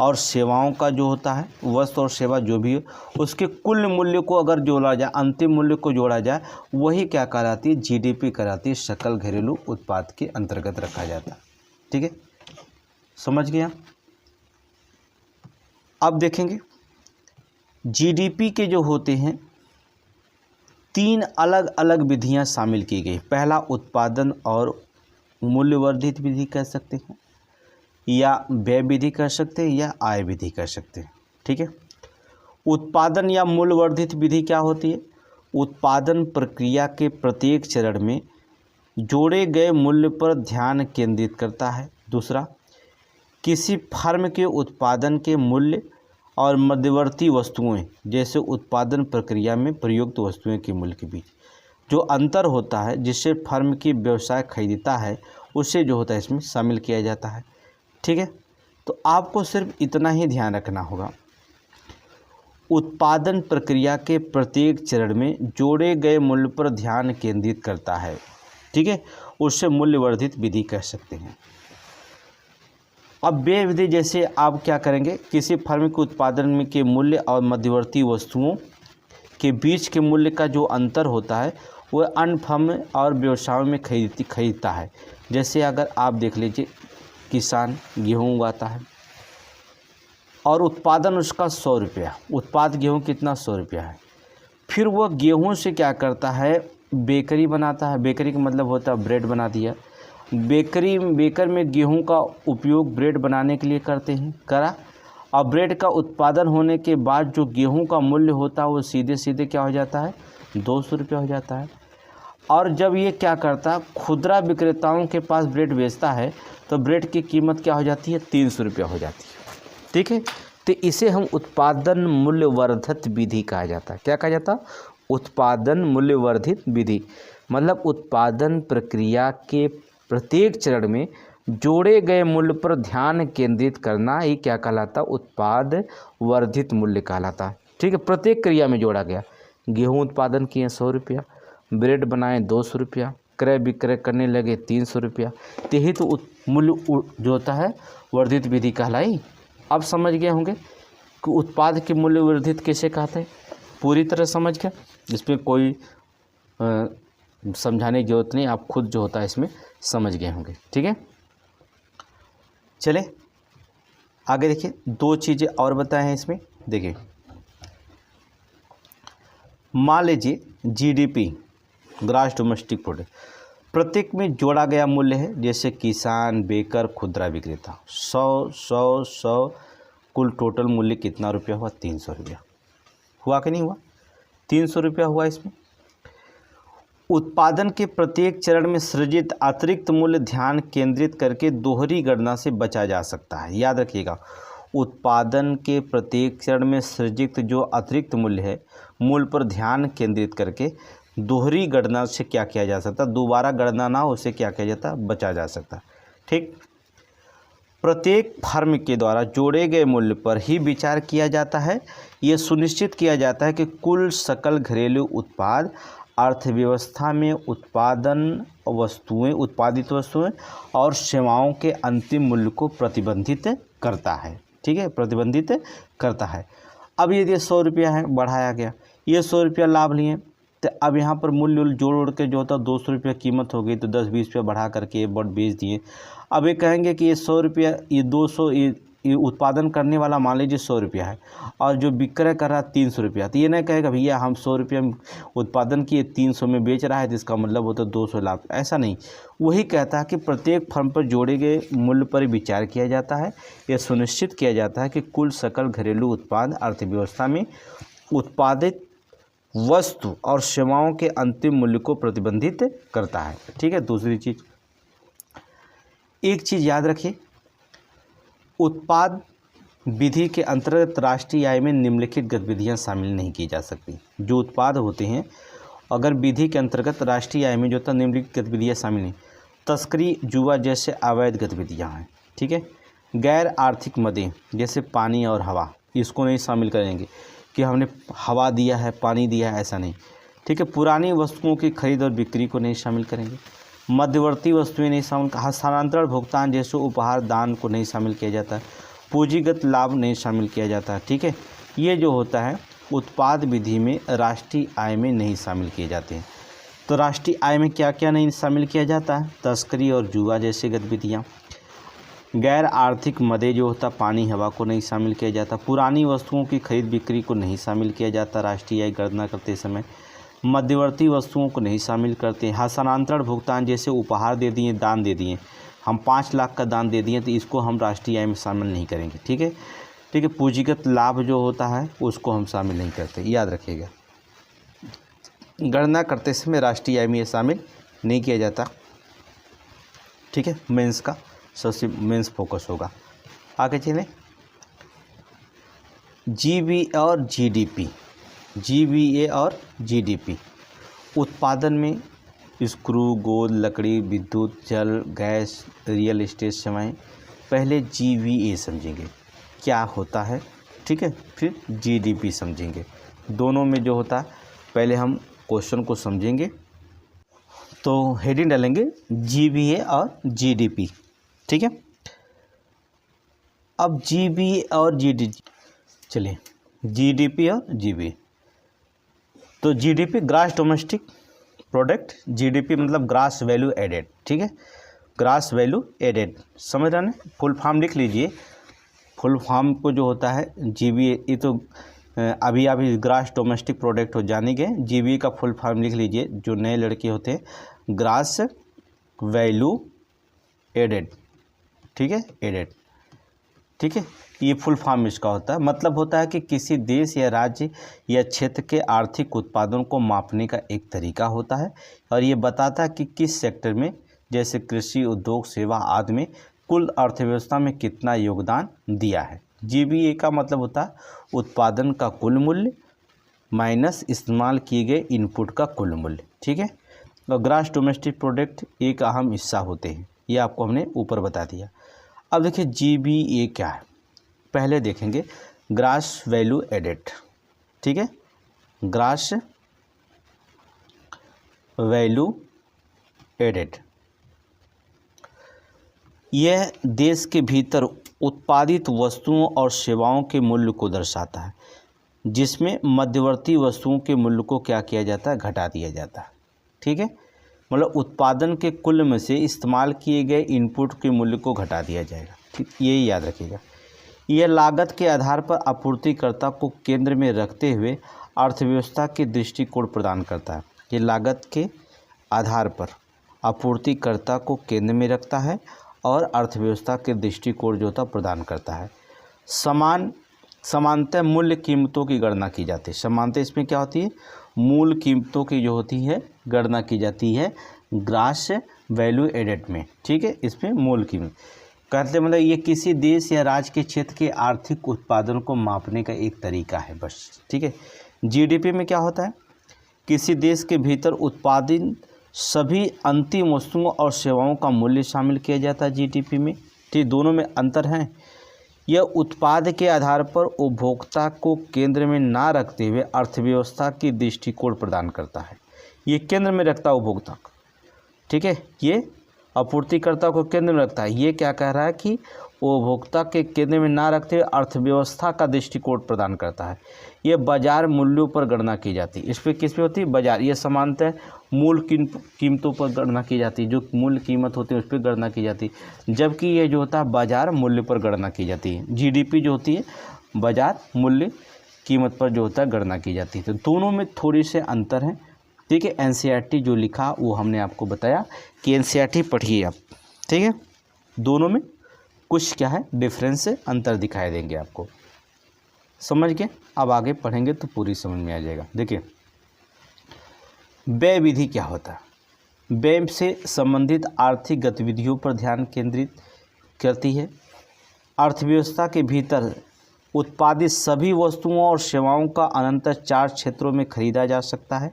और सेवाओं का जो होता है, वस्तु और सेवा जो भी हो, उसके कुल मूल्य को अगर जोड़ा जाए, अंतिम मूल्य को जोड़ा जाए, वही क्या कहलाती है? GDP कहलाती है, सकल घरेलू उत्पाद के अंतर्गत रखा जाता है। ठीक है, समझ गया? अब देखेंगे GDP के जो होते हैं 3 अलग अलग विधियां शामिल की गई। पहला उत्पादन और मूल्यवर्धित विधि कह सकते हैं, या व्यय विधि कर सकते हैं, या आय विधि कर सकते हैं। ठीक है। उत्पादन या मूल्यवर्धित विधि क्या होती है? उत्पादन प्रक्रिया के प्रत्येक चरण में जोड़े गए मूल्य पर ध्यान केंद्रित करता है। दूसरा, किसी फर्म के उत्पादन के मूल्य और मध्यवर्ती वस्तुएं जैसे उत्पादन प्रक्रिया में प्रयुक्त वस्तुओं के मूल्य के बीच जो अंतर होता है, जिससे फर्म की व्यवसाय खरीदता है, उसे जो होता है इसमें शामिल किया जाता है। ठीक है। तो आपको सिर्फ इतना ही ध्यान रखना होगा, उत्पादन प्रक्रिया के प्रत्येक चरण में जोड़े गए मूल्य पर ध्यान केंद्रित करता है। ठीक है, उससे मूल्यवर्धित विधि कह सकते हैं। अब व्यय विधि जैसे आप क्या करेंगे, किसी फर्म के उत्पादन में के मूल्य और मध्यवर्ती वस्तुओं के बीच के मूल्य का जो अंतर होता है वह अन्य फर्म और व्यवसायों में खरीदता है। जैसे अगर आप देख लीजिए, किसान गेहूँ उगाता है और उत्पादन उसका 100 रुपया, उत्पाद गेहूँ कितना 100 रुपया है। फिर वह गेहूँ से क्या करता है, बेकरी बनाता है। बेकरी का मतलब होता है ब्रेड बना दिया। बेकर में गेहूं का उपयोग ब्रेड बनाने के लिए करते हैं, करा, और ब्रेड का उत्पादन होने के बाद जो गेहूं का मूल्य होता है वो सीधे सीधे क्या हो जाता है, 200 रुपया हो जाता है। और जब ये क्या करता है, खुदरा विक्रेताओं के पास ब्रेड बेचता है तो ब्रेड की कीमत क्या हो जाती है, 300 रुपया हो जाती है। ठीक है, तो इसे हम उत्पादन मूल्य वर्धित विधि कहा जाता है। क्या कहा जाता है, उत्पादन मूल्य वर्धित विधि। मतलब उत्पादन प्रक्रिया के प्रत्येक चरण में जोड़े गए मूल्य पर ध्यान केंद्रित करना ही क्या कहलाता, उत्पाद वर्धित मूल्य कहलाता है। ठीक है, प्रत्येक क्रिया में जोड़ा गया। गेहूं उत्पादन किए 100 रुपया, ब्रेड बनाए 200 रुपया, क्रय विक्रय करने लगे 300 रुपया, तो यही तो मूल्य जो होता है वर्धित विधि कहलाई। अब समझ गए होंगे कि उत्पाद के मूल्य वर्धित कैसे कहते हैं, पूरी तरह समझ गए, इसमें कोई समझाने की जरूरत नहीं, आप खुद जो होता है इसमें समझ गए होंगे। ठीक है, चले आगे देखिए, 2 चीज़ें और बताए हैं इसमें। देखिए, मान लीजिए जीडीपी, ग्रॉस डोमेस्टिक प्रोडक्ट, प्रत्येक में जोड़ा गया मूल्य है, जैसे किसान, बेकर, खुदरा विक्रेता, 100 कुल टोटल मूल्य कितना रुपया हुआ, 300 रुपया हुआ कि नहीं हुआ, 300 रुपया हुआ। इसमें उत्पादन के प्रत्येक चरण में सृजित अतिरिक्त मूल्य ध्यान केंद्रित करके दोहरी गणना से बचा जा सकता है। याद रखिएगा, उत्पादन के प्रत्येक चरण में सृजित जो अतिरिक्त मूल्य है, मूल्य पर ध्यान केंद्रित करके दोहरी गणना से क्या किया जा सकता, दोबारा गणना ना हो उसे क्या किया जाता, बचा जा सकता। ठीक, प्रत्येक फर्म के द्वारा जोड़े गए मूल्य पर ही विचार किया जाता है। ये सुनिश्चित किया जाता है कि कुल सकल घरेलू उत्पाद अर्थव्यवस्था में उत्पादित वस्तुएं और सेवाओं के अंतिम मूल्य को प्रतिबंधित करता है। ठीक है, प्रतिबंधित करता है। अब यदि 100 रुपया है, बढ़ाया गया, ये 100 रुपया लाभ लिए, तो अब यहाँ पर मूल्य जोड़ के जो होता है 200 रुपया कीमत हो गई, तो 10-20 रुपया बढ़ा करके ये बट बेच दिए। अब ये कहेंगे कि ये 100 रुपया, ये 200, ये उत्पादन करने वाला मान लीजिए 100 रुपया है और जो विक्रय कर रहा है 300 रुपया, तो ये नहीं कहेगा भैया हम 100 रुपया उत्पादन किए 300 में बेच रहा है तो इसका मतलब होता है 200 लाभ, ऐसा नहीं। वही कहता है कि प्रत्येक फर्म पर जोड़े गए मूल्य पर विचार किया जाता है। यह सुनिश्चित किया जाता है कि कुल सकल घरेलू उत्पाद अर्थव्यवस्था में उत्पादित वस्तु और सेवाओं के अंतिम मूल्य को प्रतिबंधित करता है। ठीक है, दूसरी चीज़, एक चीज़ याद रखिए, उत्पाद विधि के अंतर्गत राष्ट्रीय आय में निम्नलिखित गतिविधियां शामिल नहीं की जा सकती। जो उत्पाद होते हैं अगर विधि के अंतर्गत राष्ट्रीय आय में जो होता है निम्नलिखित गतिविधियां शामिल नहीं, तस्करी, जुआ जैसे अवैध गतिविधियां हैं। ठीक है, गैर आर्थिक मदें जैसे पानी और हवा, इसको नहीं शामिल करेंगे कि हमने हवा दिया है, पानी दिया है, ऐसा नहीं। ठीक है, पुरानी वस्तुओं की खरीद और बिक्री को नहीं शामिल करेंगे। मध्यवर्ती वस्तुएं नहीं शामिल, हस्तांतरण, भुगतान जैसे उपहार, दान को नहीं शामिल किया जाता है। पूंजीगत लाभ नहीं शामिल किया जाता है। ठीक है, ये जो होता है उत्पाद विधि में राष्ट्रीय आय में नहीं शामिल किए जाते हैं। तो राष्ट्रीय आय में क्या क्या नहीं शामिल किया जाता है, तस्करी और जुआ जैसी गतिविधियाँ। गैर आर्थिक मदे जो होता पानी हवा को नहीं शामिल किया जाता। पुरानी वस्तुओं की खरीद बिक्री को नहीं शामिल किया जाता राष्ट्रीय आय गणना करते समय। मध्यवर्ती वस्तुओं को नहीं शामिल करते। हस्तांतरण, भुगतान जैसे उपहार दे दिए, दान दे दिए, हम 5 लाख का दान दे दिए तो इसको हम राष्ट्रीय आय में शामिल नहीं करेंगे। ठीक है, ठीक है, पूंजीगत लाभ जो होता है उसको हम शामिल नहीं करते, याद रखिएगा। गणना करते समय राष्ट्रीय आय में ये शामिल नहीं किया जाता। ठीक है, मेंस का सबसे मेंस फोकस होगा। आगे चलें, जीवीए और जीडीपी। जीवीए और जीडीपी उत्पादन में स्क्रू, गोंद, लकड़ी, विद्युत, जल, गैस, रियल एस्टेट सेवाएं। पहले जीवीए समझेंगे क्या होता है, ठीक है, फिर जीडीपी समझेंगे। दोनों में जो होता है पहले हम क्वेश्चन को समझेंगे। तो हेडिंग डालेंगे जीवीए और जीडीपी। ठीक है, अब जीवीए और जीडीपी, चलिए जीडीपी और जीवीए। तो GDP gross domestic product, GDP मतलब ग्रॉस वैल्यू एडेड। ठीक है, ग्रॉस वैल्यू एडेड समझ रहे हैं। फुल फॉर्म लिख लीजिए। फुल फॉर्म को जो होता है जीवीए, ये तो अभी ग्रॉस डोमेस्टिक प्रोडक्ट हो जाने गए। जीवीए का फुल फॉर्म लिख लीजिए, जो नए लड़के होते हैं, ग्रॉस वैल्यू एडेड। ठीक है, एडेड। ठीक है, ये फुल फॉर्म इसका होता है। मतलब होता है कि किसी देश या राज्य या क्षेत्र के आर्थिक उत्पादन को मापने का एक तरीका होता है और ये बताता है कि किस सेक्टर में, जैसे कृषि, उद्योग, सेवा आदि में कुल अर्थव्यवस्था में कितना योगदान दिया है। जीबीए का मतलब होता है उत्पादन का कुल मूल्य माइनस इस्तेमाल किए गए इनपुट का कुल मूल्य। ठीक है। और ग्रॉस डोमेस्टिक प्रोडक्ट एक अहम हिस्सा होते हैं, ये आपको हमने ऊपर बता दिया। अब देखिए जीबीए क्या है, पहले देखेंगे ग्रॉस वैल्यू एडेड। ठीक है, ग्रॉस वैल्यू एडेड यह देश के भीतर उत्पादित वस्तुओं और सेवाओं के मूल्य को दर्शाता है, जिसमें मध्यवर्ती वस्तुओं के मूल्य को क्या किया जाता है, घटा दिया जाता है। ठीक है, मतलब उत्पादन के कुल में से इस्तेमाल किए गए इनपुट के मूल्य को घटा दिया जाएगा। ठीक, ये याद रखिएगा। यह लागत के आधार पर आपूर्तिकर्ता को केंद्र में रखते हुए अर्थव्यवस्था के दृष्टिकोण प्रदान करता है। ये लागत के आधार पर आपूर्तिकर्ता को केंद्र में रखता है और अर्थव्यवस्था के दृष्टिकोण जो होता प्रदान करता है। समानतः मूल्य कीमतों की गणना की जाती है। समानतः इसमें क्या होती है, मूल कीमतों की जो होती है गणना की जाती है ग्रॉस वैल्यू एडेड में। ठीक है, इसमें मूल कीमत कहते मतलब ये किसी देश या राज्य के क्षेत्र के आर्थिक उत्पादन को मापने का एक तरीका है बस। ठीक है। जीडीपी में क्या होता है, किसी देश के भीतर उत्पादित सभी अंतिम वस्तुओं और सेवाओं का मूल्य शामिल किया जाता है जीडीपी में। ठीक, दोनों में अंतर है। यह उत्पाद के आधार पर उपभोक्ता को केंद्र में ना रखते हुए अर्थव्यवस्था की दृष्टिकोण प्रदान करता है। ये केंद्र में रखता है उपभोक्ता को। ठीक है, ये आपूर्तिकर्ता को केंद्र में रखता है। ये क्या कह रहा है कि उपभोक्ता के केंद्र में ना रखते हुए अर्थव्यवस्था का दृष्टिकोण प्रदान करता है। ये बाजार मूल्यों पर गणना की जाती है। इस पर किस पे होती है, बाजार। ये समानतः मूल कीमतों पर गणना की जाती है, जो मूल कीमत होती है उस पर गणना की जाती है, जबकि ये जो होता है बाजार मूल्य पर गणना की जाती है। जीडीपी जो होती है बाजार मूल्य कीमत पर जो होता है गणना की जाती है। तो दोनों में थोड़ी से अंतर है। ठीक है, एनसीईआरटी जो लिखा वो हमने आपको बताया कि एनसीईआरटी पढ़िए आप। ठीक है, दोनों में कुछ क्या है डिफरेंस है, अंतर दिखाई देंगे आपको। समझ के अब आगे पढ़ेंगे तो पूरी समझ में आ जाएगा। देखिए व्यय विधि क्या होता है, व्यय से संबंधित आर्थिक गतिविधियों पर ध्यान केंद्रित करती है। अर्थव्यवस्था के भीतर उत्पादित सभी वस्तुओं और सेवाओं का अनंतर 4 क्षेत्रों में खरीदा जा सकता है,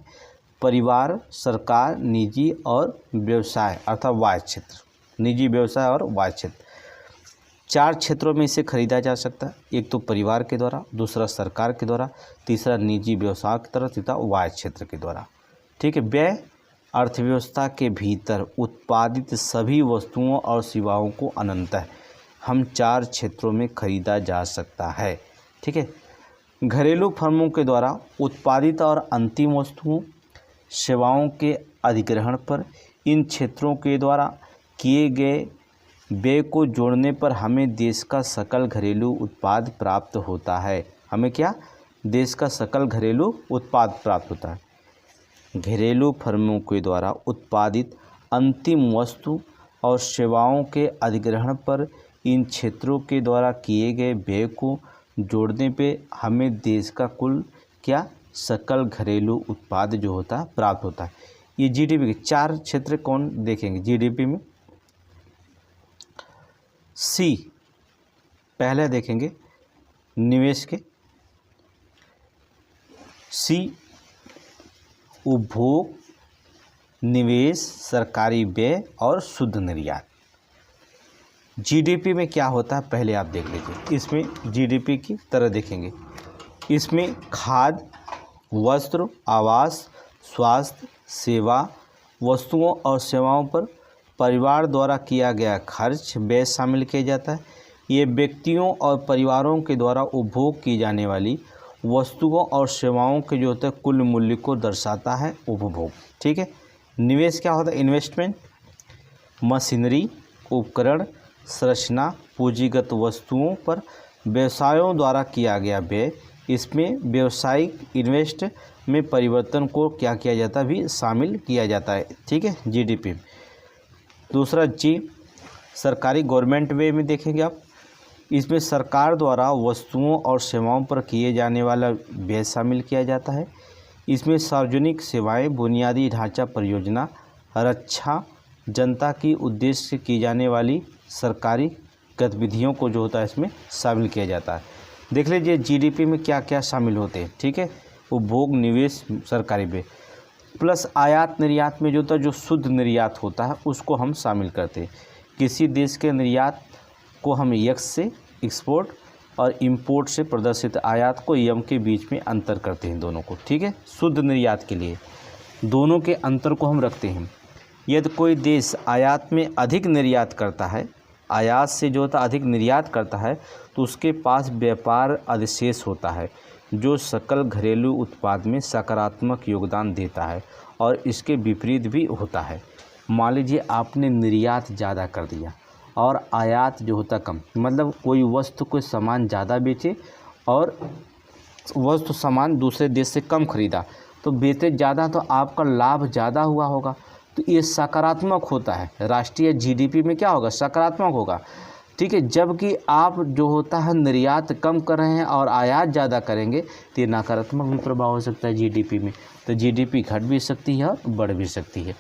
परिवार, सरकार, निजी और व्यवसाय अर्थात वाणिज्य क्षेत्र। निजी, व्यवसाय और वाणिज्य क्षेत्र 4 क्षेत्रों में इसे खरीदा जा सकता है। एक तो परिवार के द्वारा, दूसरा सरकार के द्वारा, तीसरा निजी व्यवसाय की तरह, तीसरा वाणिज्य क्षेत्र के द्वारा। ठीक है, व्यय अर्थव्यवस्था के भीतर उत्पादित सभी वस्तुओं और सेवाओं को अनंतः हम 4 क्षेत्रों में खरीदा जा सकता है। ठीक है, घरेलू फर्मों के द्वारा उत्पादित और अंतिम वस्तुओं सेवाओं के अधिग्रहण पर इन क्षेत्रों के द्वारा किए गए व्यय को जोड़ने पर हमें देश का सकल घरेलू उत्पाद प्राप्त होता है। हमें क्या, देश का सकल घरेलू उत्पाद प्राप्त होता है। घरेलू फर्मों के द्वारा उत्पादित अंतिम वस्तु और सेवाओं के अधिग्रहण पर इन क्षेत्रों के द्वारा किए गए व्यय को जोड़ने पे हमें देश का कुल क्या, सकल घरेलू उत्पाद जो होता है प्राप्त होता है। ये जीडीपी के 4 क्षेत्र कौन देखेंगे जीडीपी में। सी पहले देखेंगे निवेश के, सी उपभोग, निवेश, सरकारी व्यय और शुद्ध निर्यात। जीडीपी में क्या होता है पहले आप देख लीजिए। इसमें जीडीपी की तरह देखेंगे, इसमें खाद्य, वस्त्र, आवास, स्वास्थ्य सेवा, वस्तुओं और सेवाओं पर परिवार द्वारा किया गया खर्च व्यय शामिल किया जाता है। ये व्यक्तियों और परिवारों के द्वारा उपभोग की जाने वाली वस्तुओं और सेवाओं के जो होते हैं कुल मूल्य को दर्शाता है उपभोग। ठीक है, निवेश क्या होता है, इन्वेस्टमेंट, मशीनरी, उपकरण, संरचना, पूंजीगत वस्तुओं पर व्यवसायों द्वारा किया गया व्यय। इसमें व्यावसायिक इन्वेस्ट में परिवर्तन को क्या किया जाता है, भी शामिल किया जाता है। ठीक है, जीडीपी। दूसरा जी सरकारी गवर्नमेंट वे में देखेंगे आप, इसमें सरकार द्वारा वस्तुओं और सेवाओं पर किए जाने वाला व्यय शामिल किया जाता है। इसमें सार्वजनिक सेवाएं, बुनियादी ढांचा परियोजना, रक्षा, जनता की उद्देश्य से की जाने वाली सरकारी गतिविधियों को जो होता है इसमें शामिल किया जाता है। देख लीजिए जीडीपी में क्या क्या शामिल होते हैं, ठीक है। उपभोग, निवेश, सरकारी व्यय प्लस आयात निर्यात में जो होता है, जो शुद्ध निर्यात होता है उसको हम शामिल करते हैं। किसी देश के निर्यात को हम यक्स से, एक्सपोर्ट और इंपोर्ट से प्रदर्शित आयात को यम के बीच में अंतर करते हैं दोनों को, ठीक है। शुद्ध निर्यात के लिए दोनों के अंतर को हम रखते हैं। यदि कोई देश आयात में अधिक निर्यात करता है, आयात से जो होता अधिक निर्यात करता है, तो उसके पास व्यापार अधिशेष होता है जो सकल घरेलू उत्पाद में सकारात्मक योगदान देता है, और इसके विपरीत भी होता है। मान लीजिए आपने निर्यात ज़्यादा कर दिया और आयात जो होता कम, मतलब कोई वस्तु कोई सामान ज़्यादा बेचे और वस्तु सामान दूसरे देश से कम खरीदा, तो बेचे ज़्यादा तो आपका लाभ ज़्यादा हुआ होगा, तो ये सकारात्मक होता है। राष्ट्रीय जीडीपी में क्या होगा, सकारात्मक होगा, ठीक है। जबकि आप जो होता है निर्यात कम कर रहे हैं और आयात ज़्यादा करेंगे तो ये नकारात्मक भी प्रभाव हो सकता है जीडीपी में। तो जीडीपी घट भी सकती है और बढ़ भी सकती है।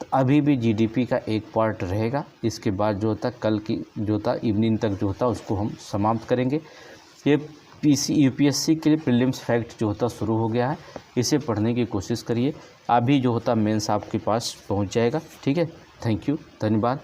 तो अभी भी जीडीपी का एक पार्ट रहेगा। इसके बाद जो होता कल की जो होता इवनिंग तक जो होता उसको हम समाप्त करेंगे। ये यूपीएससी के लिए प्रीलिम्स फैक्ट जो होता शुरू हो गया है, इसे पढ़ने की कोशिश करिए। अभी जो होता मेंस आपके पास पहुंच जाएगा, ठीक है। थैंक यू, धन्यवाद।